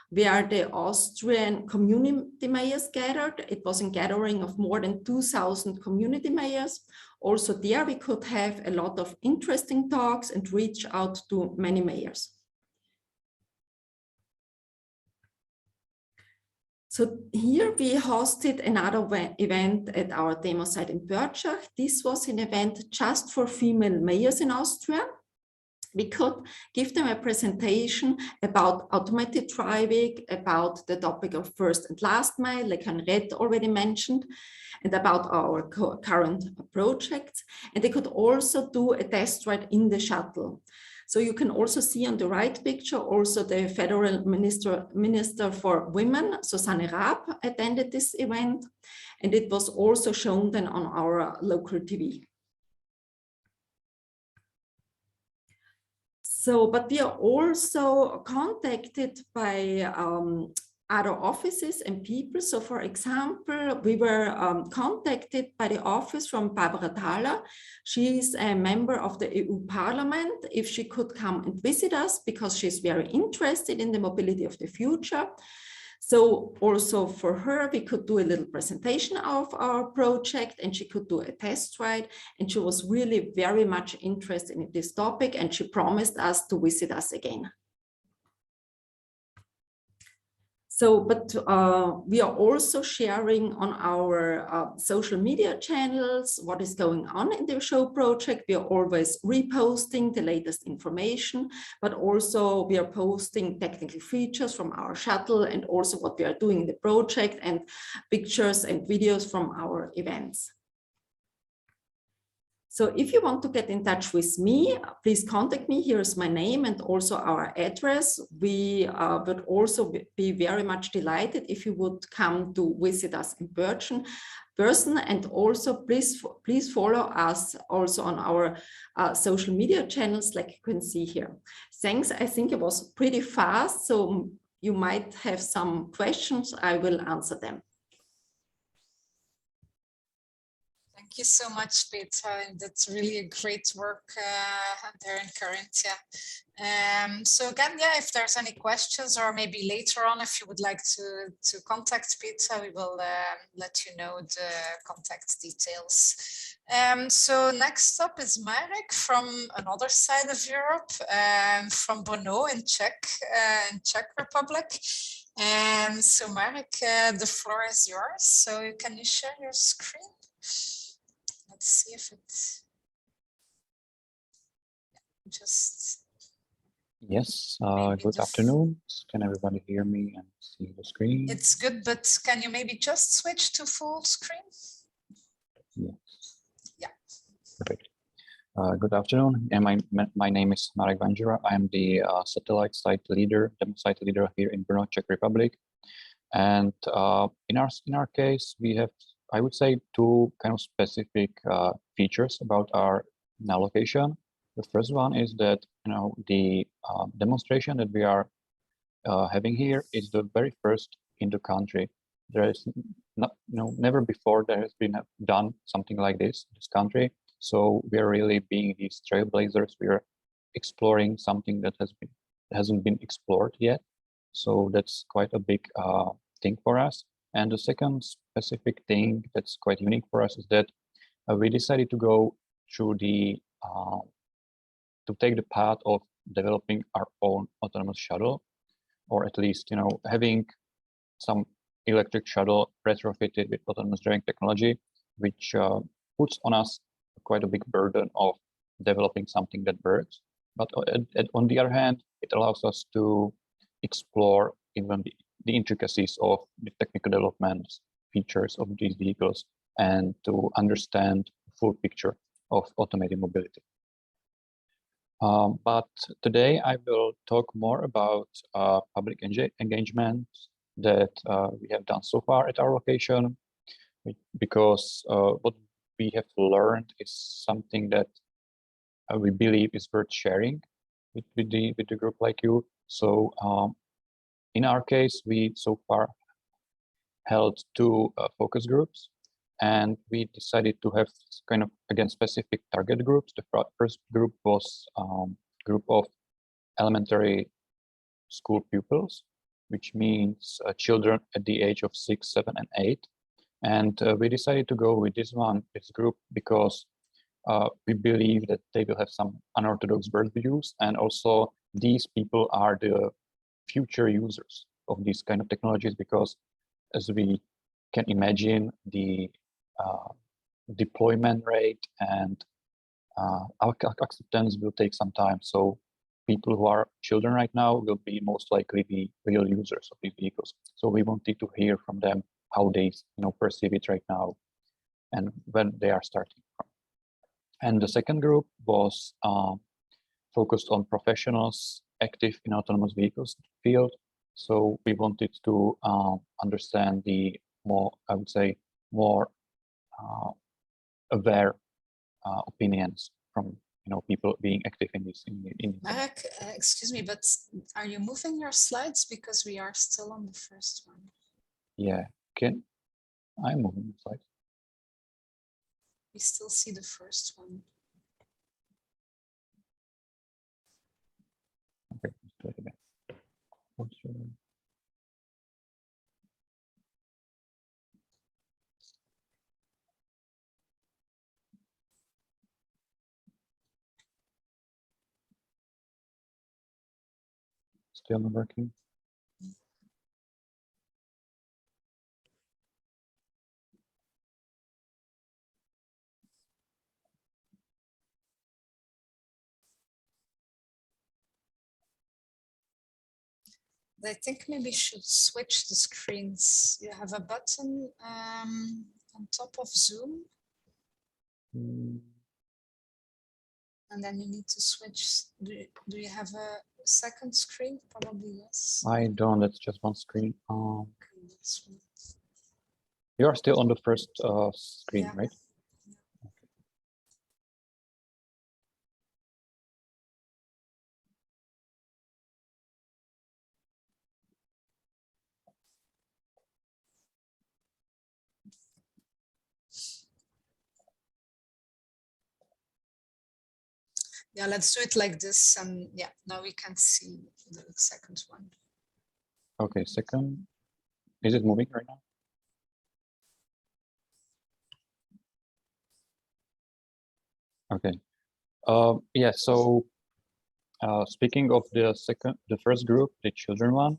where the Austrian community mayors gathered. It was a gathering of more than 2,000 community mayors. Also there we could have a lot of interesting talks and reach out to many mayors. So here we hosted another event at our demo site in Börtschach. This was an event just for female mayors in Austria. We could give them a presentation about automated driving, about the topic of first and last mile, like Henriette already mentioned, and about our current projects. And they could also do a test ride in the shuttle. So you can also see on the right picture, also the Federal Minister for Women, Susanne Raab, attended this event. And it was also shown then on our local TV. So, but we are also contacted by other offices and people. So for example, we were contacted by the office from Barbara Thaler. She is a member of the EU Parliament, if she could come and visit us, because she's very interested in the mobility of the future. So also for her, we could do a little presentation of our project, and she could do a test ride. And she was really very much interested in this topic, and she promised us to visit us again. So, but we are also sharing on our social media channels what is going on in the SHOW project. We are always reposting the latest information, but also we are posting technical features from our shuttle and also what we are doing in the project and pictures and videos from our events. So if you want to get in touch with me, please contact me. Here's my name and also our address. We would also be very much delighted if you would come to visit us in person. And also please follow us also on our social media channels, like you can see here. Thanks. I think it was pretty fast, so you might have some questions. I will answer them. Thank you so much, Petra. That's really a great work there in Carinthia. So again, yeah, if there's any questions, or maybe later on, if you would like to contact Petra, we will let you know the contact details. So next up is Marek from another side of Europe, from Brno in Czech Republic. So Marek, the floor is yours. So can you share your screen? Let's see if it's just. Yes, good afternoon. Can everybody hear me and see the screen? It's good, but can you maybe just switch to full screen? Yes. Yeah. Perfect. Good afternoon. And my name is Marek Vanžura. I am the satellite site leader, demo site leader here in Brno, Czech Republic. And in our case, we have, I would say, two kind of specific features about our now location. The first one is that the demonstration that we are having here is the very first in the country. There is never before there has been done something like this in this country. So we are really being these trailblazers. We are exploring something that hasn't been explored yet. So that's quite a big thing for us. And the second specific thing that's quite unique for us is that we decided to go through to take the path of developing our own autonomous shuttle, or at least, having some electric shuttle retrofitted with autonomous driving technology, which puts on us quite a big burden of developing something that works. But on the other hand, it allows us to explore even the intricacies of the technical development features of these vehicles and to understand the full picture of automated mobility. But today I will talk more about public engagement that we have done so far at our location, because what we have learned is something that we believe is worth sharing with the group like you. So in our case, we so far held two focus groups, and we decided to have kind of, again, specific target groups. The first group was a group of elementary school pupils, which means children at the age of 6, 7, and 8. And we decided to go with this group, because we believe that they will have some unorthodox worldviews, and also these people are the future users of these kind of technologies, because as we can imagine, the deployment rate and our acceptance will take some time. So people who are children right now will be most likely the real users of these vehicles. So we wanted to hear from them how they perceive it right now and when they are starting from. And the second group was focused on professionals active in autonomous vehicles field. So we wanted to understand the more, I would say, more aware opinions from people being active in this. Marek, excuse me, but are you moving your slides, because we are still on the first one? Yeah, I'm moving the slides. We still see the first one. Okay, let's do it again. Still not working. I think maybe you should switch the screens. You have a button on top of Zoom. And then you need to switch. Do you have a second screen? Probably yes. I don't, that's just one screen. Okay, that's one. You are still on the first screen, Yeah. right? Yeah, let's do it like this. And yeah, now we can see the second one. Okay, second. Is it moving right now? Okay. Yeah, so speaking of the first group, the children one,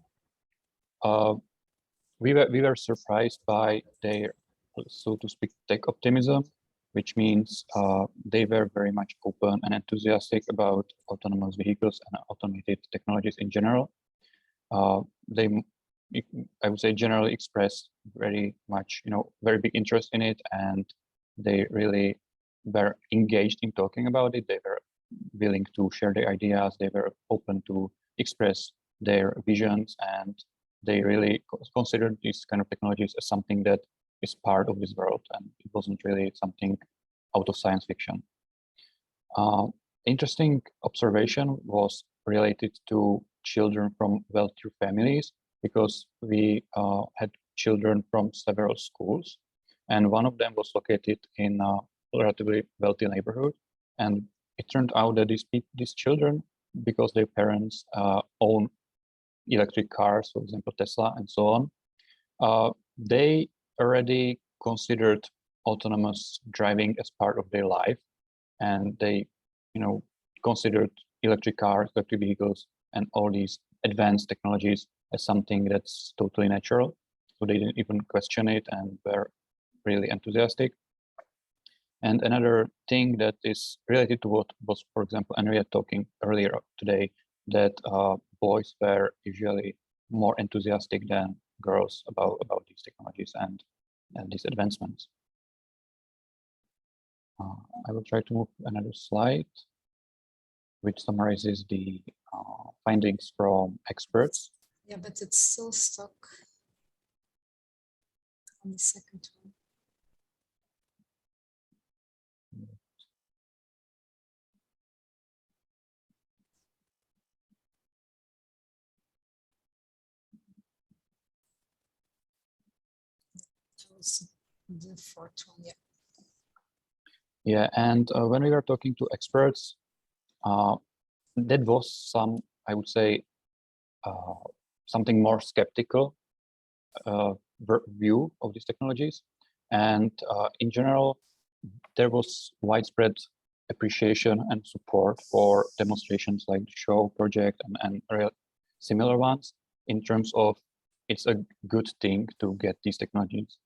we were surprised by their, so to speak, tech optimism, which means they were very much open and enthusiastic about autonomous vehicles and automated technologies in general. They, I would say, generally expressed very much, very big interest in it, and they really were engaged in talking about it. They were willing to share their ideas. They were open to express their visions, and they really considered these kind of technologies as something that is part of this world, and it wasn't really something out of science fiction. Interesting observation was related to children from wealthier families, because we had children from several schools, and one of them was located in a relatively wealthy neighborhood. And it turned out that these children, because their parents own electric cars, for example, Tesla and so on, they already considered autonomous driving as part of their life, and they considered electric cars, electric vehicles, and all these advanced technologies as something that's totally natural. So they didn't even question it and were really enthusiastic. And another thing that is related to what was, for example, Andrea talking earlier today, that boys were usually more enthusiastic than girls about these technologies and these advancements. I will try to move another slide, which summarizes the findings from experts. Yeah, but it's still stuck on the second one. The fourth one, yeah. Yeah, and when we were talking to experts, that was some, I would say, something more skeptical view of these technologies. And in general, there was widespread appreciation and support for demonstrations like the SHOW project and similar ones, in terms of it's a good thing to get these technologies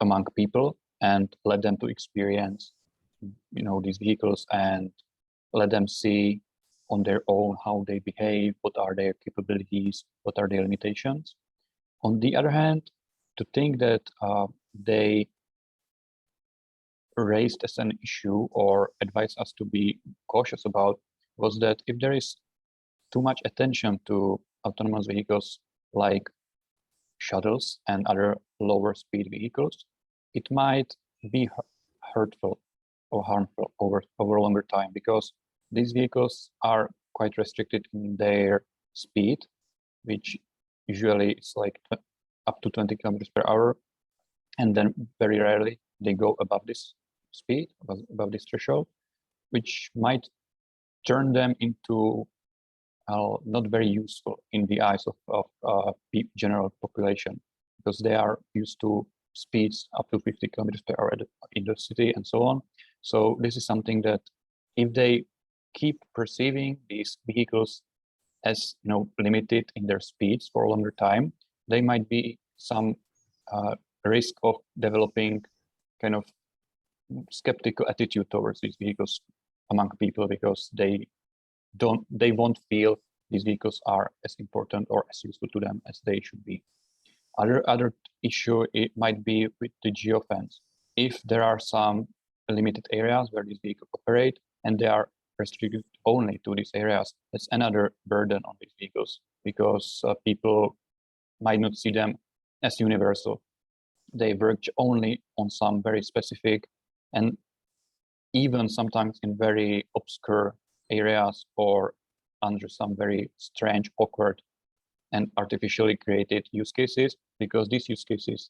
among people and let them to experience, you know, these vehicles and let them see on their own how they behave, what are their capabilities, what are their limitations. On the other hand, to think that they raised as an issue or advised us to be cautious about was that if there is too much attention to autonomous vehicles like shuttles and other lower speed vehicles, it might be hurtful or harmful over a longer time, because these vehicles are quite restricted in their speed, which usually is like up to 20 kilometers per hour. And then very rarely they go above this speed, above this threshold, which might turn them into not very useful in the eyes of general population, because they are used to speeds up to 50 kilometers per hour in the city and so on. So this is something that if they keep perceiving these vehicles as, you know, limited in their speeds for a longer time, there might be some risk of developing kind of skeptical attitude towards these vehicles among people, because they won't feel these vehicles are as important or as useful to them as they should be. Other issue, it might be with the geofence. If there are some limited areas where these vehicles operate and they are restricted only to these areas, that's another burden on these vehicles, because people might not see them as universal. They work only on some very specific and even sometimes in very obscure areas or under some very strange, awkward and artificially created use cases, because these use cases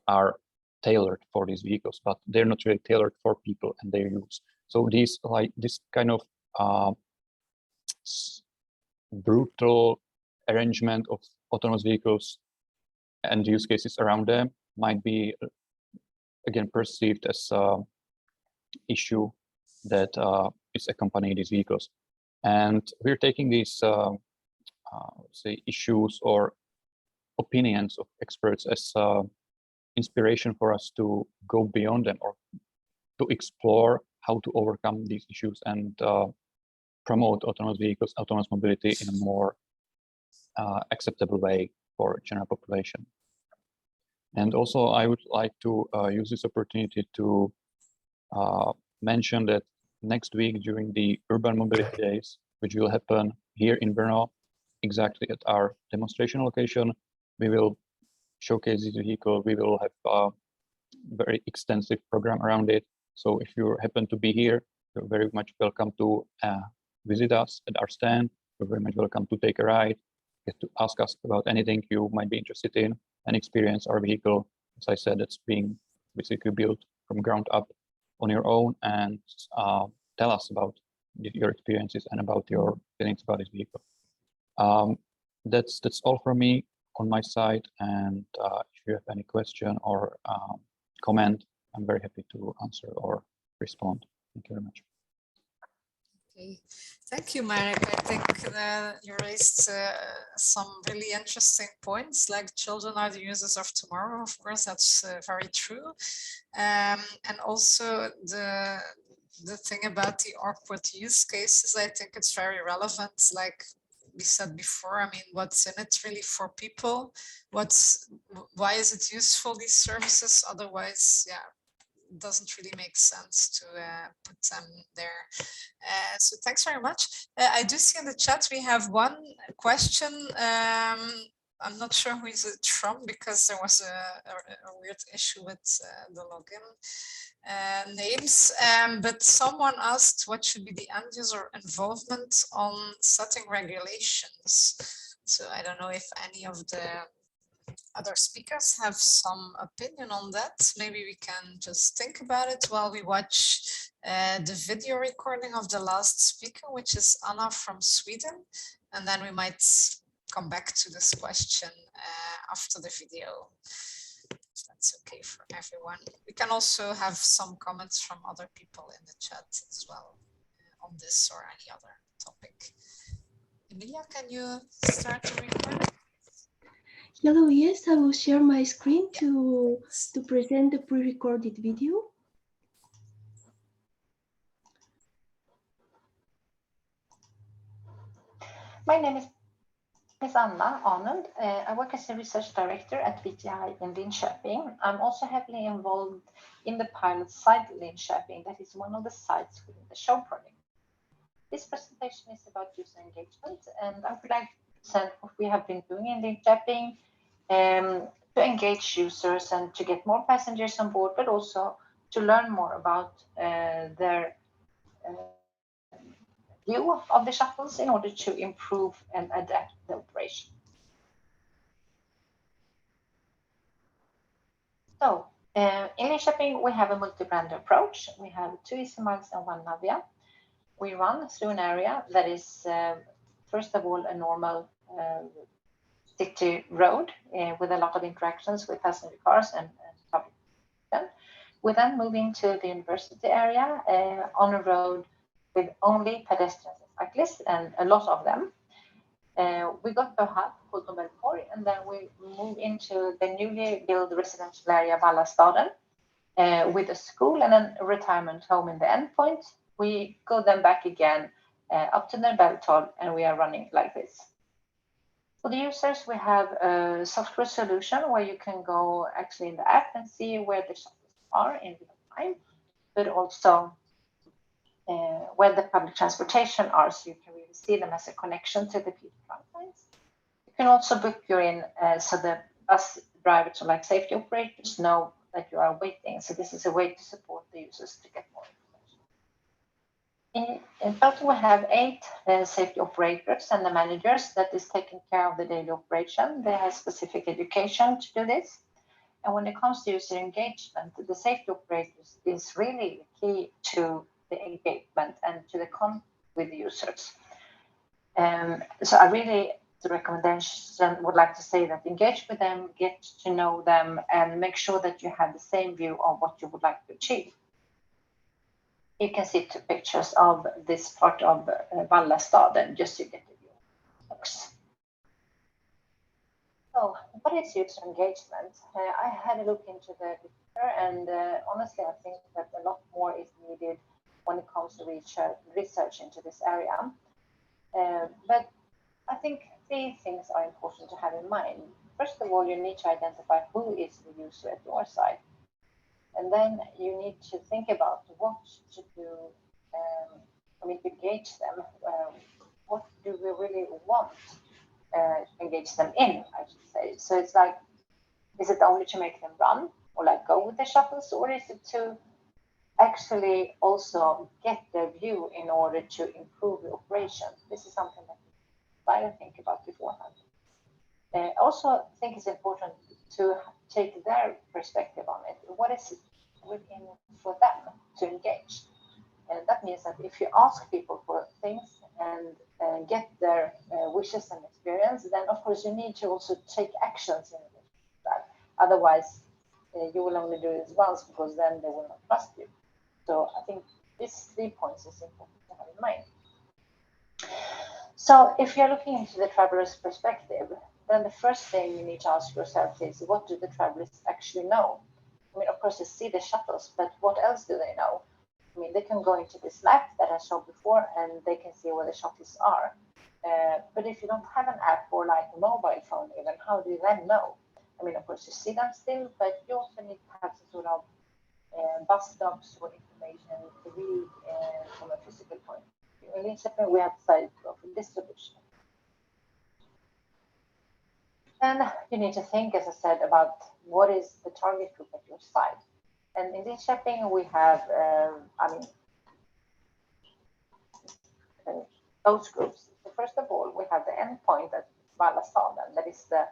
are tailored for these vehicles, but they're not really tailored for people and their use. So these, like this kind of brutal arrangement of autonomous vehicles and use cases around them might be again perceived as an issue that is accompanying these vehicles. And we're taking these say issues or opinions of experts as inspiration for us to go beyond them, or to explore how to overcome these issues and promote autonomous vehicles, autonomous mobility in a more acceptable way for general population. And also I would like to use this opportunity to mention that next week during the Urban Mobility Days, which will happen here in Brno, exactly at our demonstration location, we will showcase this vehicle. We will have a very extensive program around it. So if you happen to be here, you're very much welcome to visit us at our stand. You're very much welcome to take a ride, get to ask us about anything you might be interested in, and experience our vehicle. As I said, it's being basically built from ground up on your own, and tell us about your experiences and about your feelings about this vehicle. That's all from me on my side, and if you have any question or comment, I'm very happy to answer or respond. Thank you very much. Okay, thank you, Marek. I think you raised some really interesting points, like children are the users of tomorrow. Of course, that's very true. And also the thing about the awkward use cases, I think it's very relevant. Like we said before, I mean, what's in it really for people? Why is it useful, these services? Otherwise, yeah, it doesn't really make sense to put them there. So thanks very much. I do see in the chat we have one question. I'm not sure who is it from, because there was a weird issue with the login names, but someone asked what should be the end user involvement on setting regulations. So I don't know if any of the other speakers have some opinion on that, maybe we can just think about it while we watch the video recording of the last speaker, which is Anna from Sweden. And then we might come back to this question after the video. If that's okay for everyone. We can also have some comments from other people in the chat as well on this or any other topic. Emilia, can you start to record? Hello, yes, I will share my screen to present the pre-recorded video. My name is Anna Arnold. I work as a research director at VTI in Linköping. I'm also heavily involved in the pilot site Linköping, that is one of the sites within the SHOW project. This presentation is about user engagement, and I would like to present what we have been doing in Linköping to engage users and to get more passengers on board, but also to learn more about their view of the shuttles in order to improve and adapt the operation. So in Linköping, we have a multi-brand approach. We have 2 Easy Miles and 1 Navia. We run through an area that is, first of all, a normal city road with a lot of interactions with passenger cars and public. We then move into the university area on a road with only pedestrians and cyclists, and a lot of them. We got to a hub called Nobeltorg, and then we move into the newly built residential area Vallastaden with a school and a retirement home in the endpoint. We go then back again up to Nobeltorg, and we are running like this. For the users, we have a software solution where you can go actually in the app and see where the shuttles are in real time, but also where the public transportation are, so you can really see them as a connection to the people front lines. You can also book your in so the bus drivers or like safety operators know that you are waiting. So this is a way to support the users to get more information. In total, we have 8 safety operators and the managers that is taking care of the daily operation. They have specific education to do this. And when it comes to user engagement, the safety operators is really key to the engagement and to the contact with the users. So I really, the recommendation would like to say that engage with them, get to know them, and make sure that you have the same view of what you would like to achieve. You can see 2 pictures of this part of Vallastaden, just to get the view. So, what is user engagement? I had a look into the picture, and honestly, I think that a lot more is needed when it comes to research into this area. But I think 3 things are important to have in mind. First of all, you need to identify who is the user at your side. And then you need to think about what to do, to engage them. What do we really want to engage them in, I should say. So it's like, is it only to make them run or like go with the shuttles, or is it to actually also get their view in order to improve the operation? This is something that I think about beforehand. I also think it's important to take their perspective on it. What is it within for them to engage? And that means that if you ask people for things and get their wishes and experience, then of course you need to also take actions in that. Otherwise, you will only do this once, because then they will not trust you. So I think these 3 points is important to have in mind. So if you're looking into the traveler's perspective, then the first thing you need to ask yourself is, what do the travelers actually know? I mean, of course, they see the shuttles, but what else do they know? I mean, they can go into this map that I showed before, and they can see where the shuttles are. But if you don't have an app or like a mobile phone even, how do you then know? I mean, of course, you see them still, but you also need to have some sort of bus stops or information to read from a physical point. In Linköping, we have decided to go for distribution. Then you need to think, as I said, about what is the target group at your side. And in Linköping, we have, those groups. So first of all, we have the endpoint at Vallastaden, that is the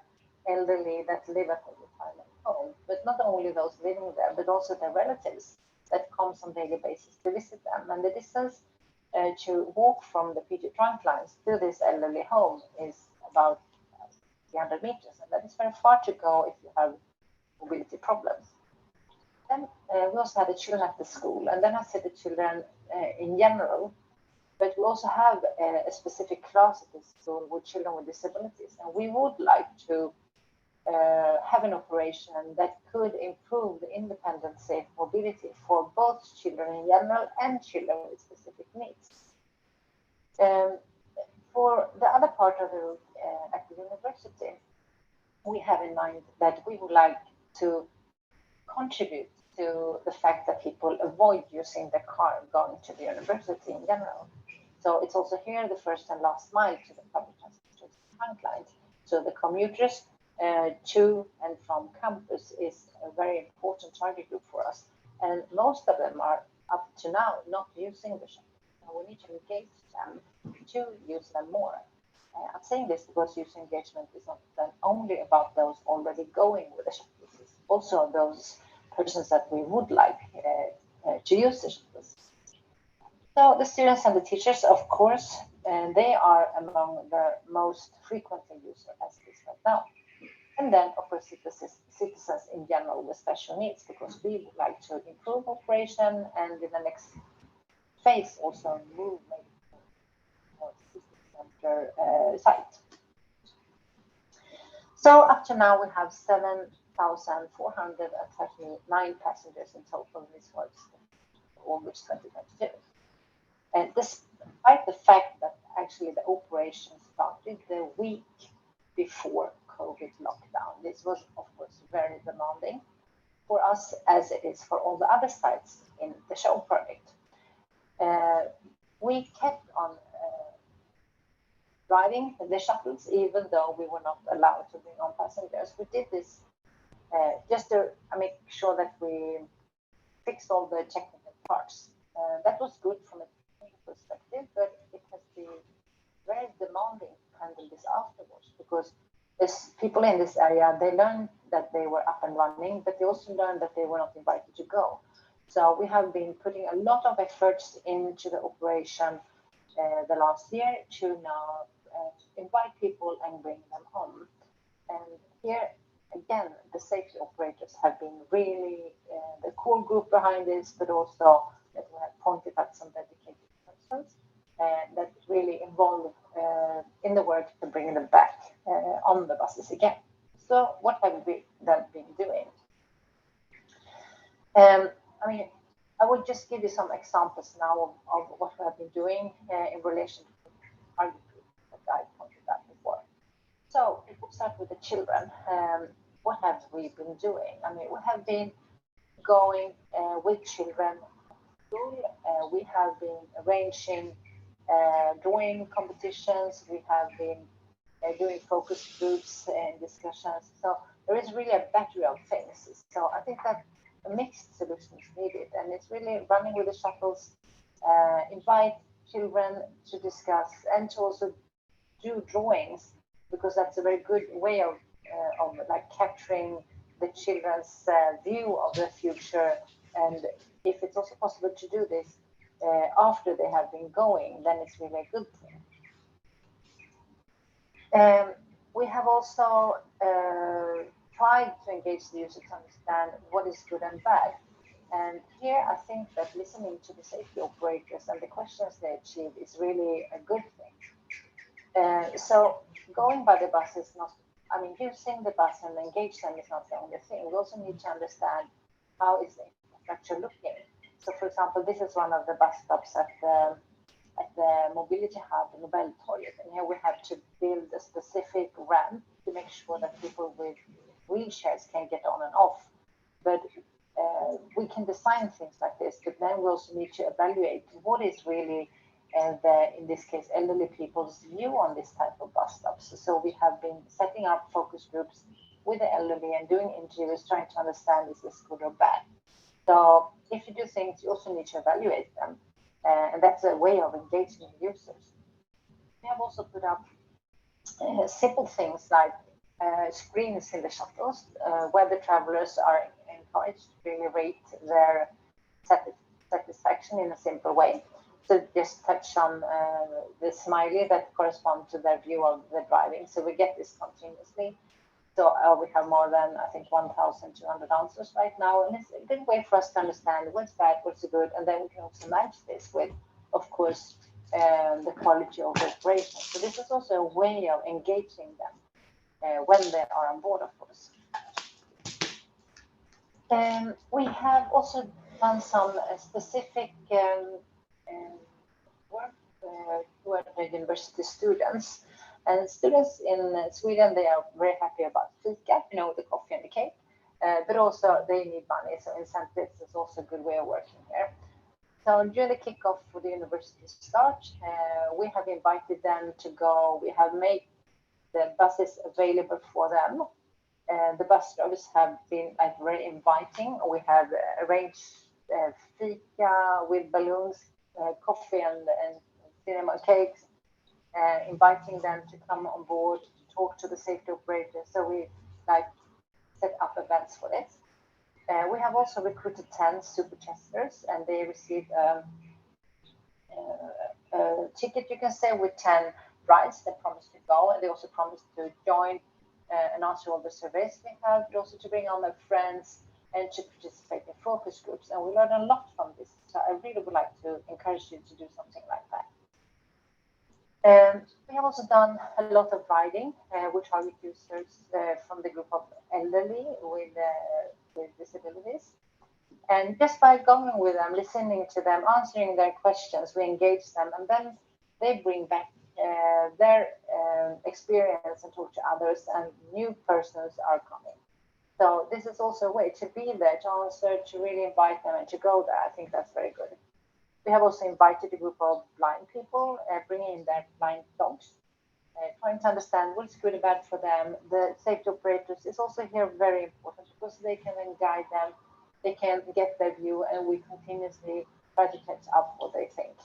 elderly that live at the retirement home, but not only those living there, but also their relatives that comes on a daily basis to visit them. And the distance to walk from the PT trunk lines to this elderly home is about 300 meters, and that is very far to go if you have mobility problems. Then we also had the children at the school, and then I said the children in general, but we also have a specific class at the school with children with disabilities, and we would like to have an operation that could improve the independent, safe mobility for both children in general and children with specific needs. For the other part of the route at the university, we have in mind that we would like to contribute to the fact that people avoid using their car going to the university in general. So it's also here the first and last mile to the public transportation trunk lines. So the commuters to and from campus is a very important target group for us. And most of them are up to now not using the shuttle. So we need to engage them to use them more. I'm saying this because user engagement is not then only about those already going with the shuttles. It's also those persons that we would like to use the shuttles. So the students and the teachers, of course, they are among the most frequently used as it is right now. And then, of course, citizens in general with special needs, because we would like to improve operation and in the next phase also move maybe to more city center site. So up to now, we have 7,439 passengers in total. This was August 2022. And despite the fact that actually the operation started the week before COVID lockdown, this was of course very demanding for us as it is for all the other sites in the SHOW project. We kept on driving the shuttles even though we were not allowed to bring on passengers. We did this just to make sure that we fixed all the technical parts. That was good from a perspective, but it has been very demanding to handle this afterwards, because as people in this area, they learned that they were up and running, but they also learned that they were not invited to go. So we have been putting a lot of efforts into the operation the last year to now invite people and bring them home. And here again, the safety operators have been really the core group behind this, but also that we have pointed at some dedicated persons that really involved in the work to bring them back on the buses again. So what have we then been doing? I will just give you some examples now of what we have been doing in relation to the target group that I pointed out before. So if we start with the children, what have we been doing? We have been going with children to school. We have been arranging drawing competitions. We have been doing focus groups and discussions. So there is really a battery of things. So I think that a mixed solution is needed, and it's really running with the shuttles, invite children to discuss and to also do drawings, because that's a very good way of capturing the children's view of the future. And if it's also possible to do this after they have been going, then it's really a good thing. We have also tried to engage the user to understand what is good and bad. And here I think that listening to the safety operators and the questions they achieve is really a good thing. So going by the bus is not, using the bus and engage them is not the only thing. We also need to understand how is the infrastructure looking. So for example, this is one of the bus stops at the mobility hub in Nobeltorget, and here we have to build a specific ramp to make sure that people with wheelchairs can get on and off. But we can design things like this, but then we also need to evaluate what is really in this case, elderly people's view on this type of bus stops. So we have been setting up focus groups with the elderly and doing interviews, trying to understand is this good or bad. So if you do things, you also need to evaluate them. And that's a way of engaging users. We have also put up simple things like screens in the shuttles where the travelers are encouraged to really rate their satisfaction in a simple way. So just touch on the smiley that corresponds to their view of the driving. So we get this continuously. So we have more than, I think, 1,200 answers right now. And it's a good way for us to understand what's bad, what's good. And then we can also match this with, of course, the quality of the operation. So this is also a way of engaging them when they are on board, of course. We have also done some specific work with university students. And students in Sweden, they are very happy about fika, you know, the coffee and the cake, but also they need money. So incentives is also a good way of working here. So during the kickoff for the university start, we have invited them to go. We have made the buses available for them. The bus drivers have been like very inviting. We have arranged fika with balloons, coffee and cinema cakes, inviting them to come on board, to talk to the safety operators. So we like set up events for this. We have also recruited 10 super testers, and they received a ticket, you can say, with 10 rides that promise to go, and they also promise to join and answer all the surveys we have, but also to bring on their friends and to participate in focus groups. And we learned a lot from this. So I really would like to encourage you to do something like that. We have also done a lot of riding with target users from the group of elderly with disabilities. And just by going with them, listening to them, answering their questions, we engage them, and then they bring back their experience and talk to others, and new persons are coming. So this is also a way to be there, to answer, to really invite them and to go there. I think that's very good. We have also invited a group of blind people, bringing in their blind dogs, trying to understand what's good and bad for them. The safety operators is also here very important because they can then guide them, they can get their view, and we continuously try to catch up what they think.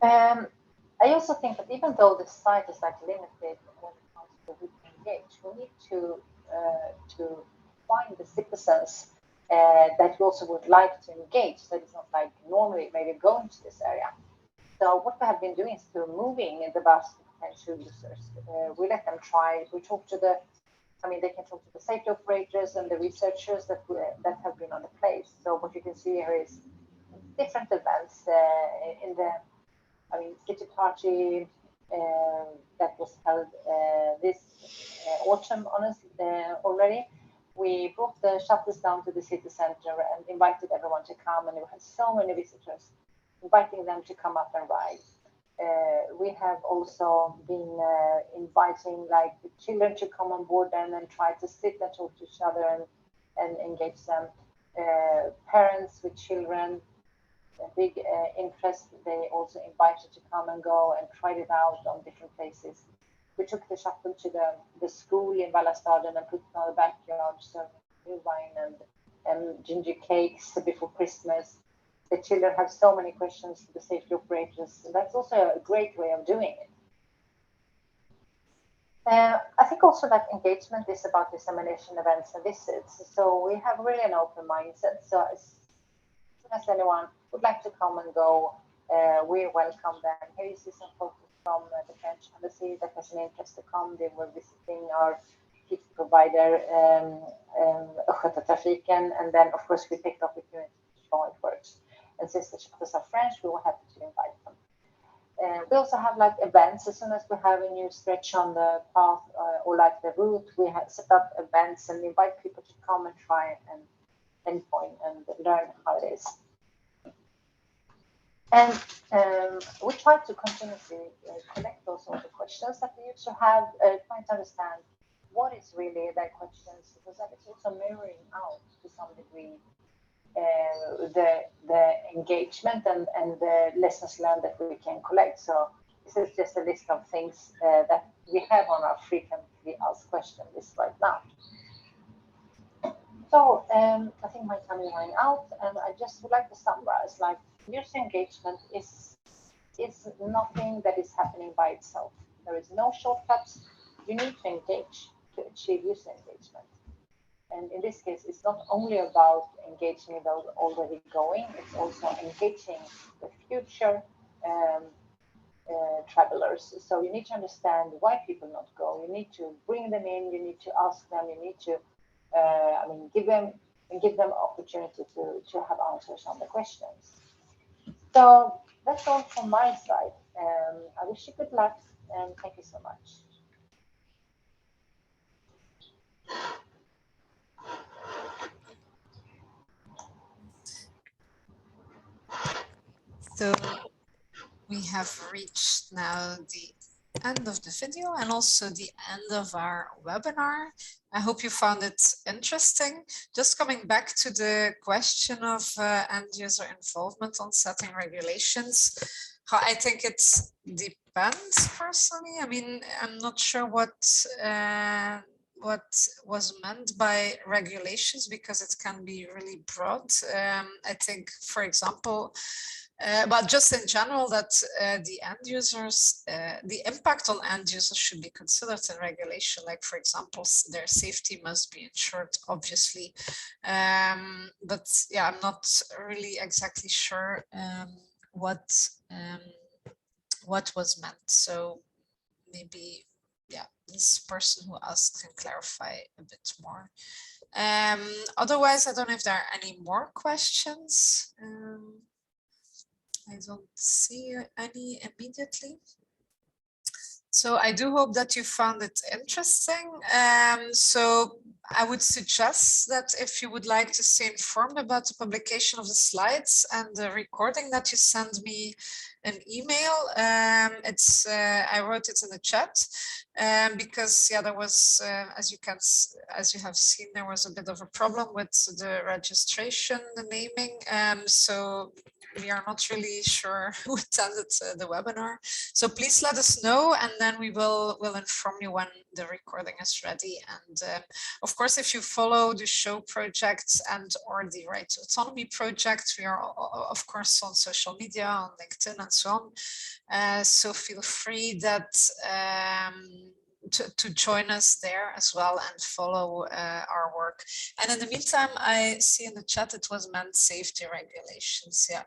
I also think that even though the site is like limited when it comes to who can engage, we need to find the citizens that we also would like to engage. So it's not like normally maybe going to this area. So what we have been doing is to moving the bus to potential users. We let them try. We talk to the, I mean, they can talk to the safety operators and the researchers that have been on the place. So what you can see here is different events in the, I mean, city party that was held this autumn, honestly, already. We brought the shuttles down to the city center and invited everyone to come, and we had so many visitors, inviting them to come up and ride. We have also been inviting like the children to come on board and then try to sit and talk to each other and engage them. Parents with children, a big interest, they also invited to come and go and tried it out on different places. We took the shuttle to the school in Vallastaden and put it on the backyard, serving new wine and ginger cakes before Christmas. The children have so many questions to the safety operators. And that's also a great way of doing it. I think also that engagement is about dissemination events and visits. So we have really an open mindset. So as soon as anyone would like to come and go, we welcome them. Here you see some photos from the French embassy that has an interest to come. They were visiting our kit provider, Trafiken, and then of course we take the opportunity to show it works. And since the shuttles are French, we were happy to invite them. We also have like events. As soon as we have a new stretch on the path or like the route, we have set up events and invite people to come and try and point and learn how it is. And we try to continuously collect those sort of questions that the user have, trying to understand what is really their questions, because that is also mirroring out to some degree the engagement and the lessons learned that we can collect. So this is just a list of things that we have on our frequently asked question list right now. So I think my time is running out, and I just would like to summarize, like user engagement is nothing that is happening by itself. There is no shortcuts. You need to engage to achieve user engagement. And in this case, it's not only about engaging those already going, it's also engaging the future travelers. So you need to understand why people not go. You need to bring them in, you need to ask them, you need to give them opportunity to have answers on the questions. So that's all from my side. I wish you good luck and thank you so much. So we have reached now the end of the video and also the end of our webinar. I hope you found it interesting. Just coming back to the question of end user involvement on setting regulations, I think it depends personally. I mean, I'm not sure what was meant by regulations because it can be really broad. I think, for example, but just in general, that the end users, the impact on end users should be considered in regulation. Like, for example, their safety must be ensured, obviously. But yeah, I'm not really exactly sure what was meant. So maybe, yeah, this person who asked can clarify a bit more. Otherwise, I don't know if there are any more questions. I don't see any immediately. So I do hope that you found it interesting. So I would suggest that if you would like to stay informed about the publication of the slides and the recording, that you send me an email. I wrote it in the chat because yeah, there was as you have seen, there was a bit of a problem with the registration, the naming. So we are not really sure who attended the webinar. So please let us know, and then we will inform you when the recording is ready. And of course, if you follow the SHOW project and or the Ride2Autonomy project, we are of course on social media, on LinkedIn and so on. So feel free that to join us there as well and follow our work. And in the meantime, I see in the chat it was meant safety regulations. Yeah,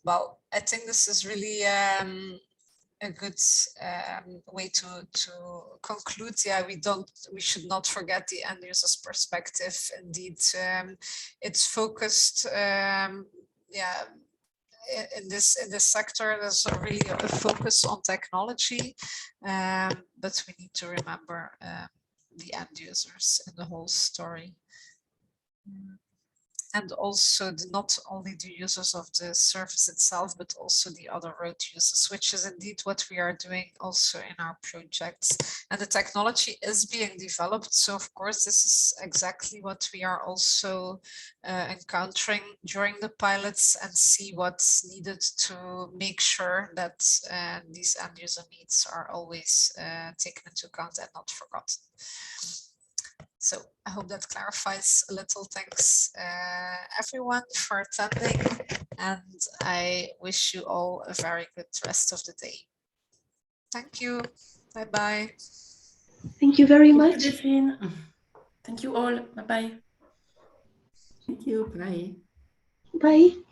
well, I think this is really a good way to conclude. Yeah, we should not forget the end user's perspective. Indeed, it's focused. Yeah. In this sector, there's really a focus on technology, but we need to remember the end users in the whole story. And also not only the users of the service itself, but also the other road users, which is indeed what we are doing also in our projects. And the technology is being developed. So of course, this is exactly what we are also encountering during the pilots and see what's needed to make sure that these end user needs are always taken into account and not forgotten. So I hope that clarifies a little. Thanks everyone for attending, and I wish you all a very good rest of the day. Thank you. Bye-bye. Thank you very much. Thank you all. Bye-bye. Thank you. Bye. Bye.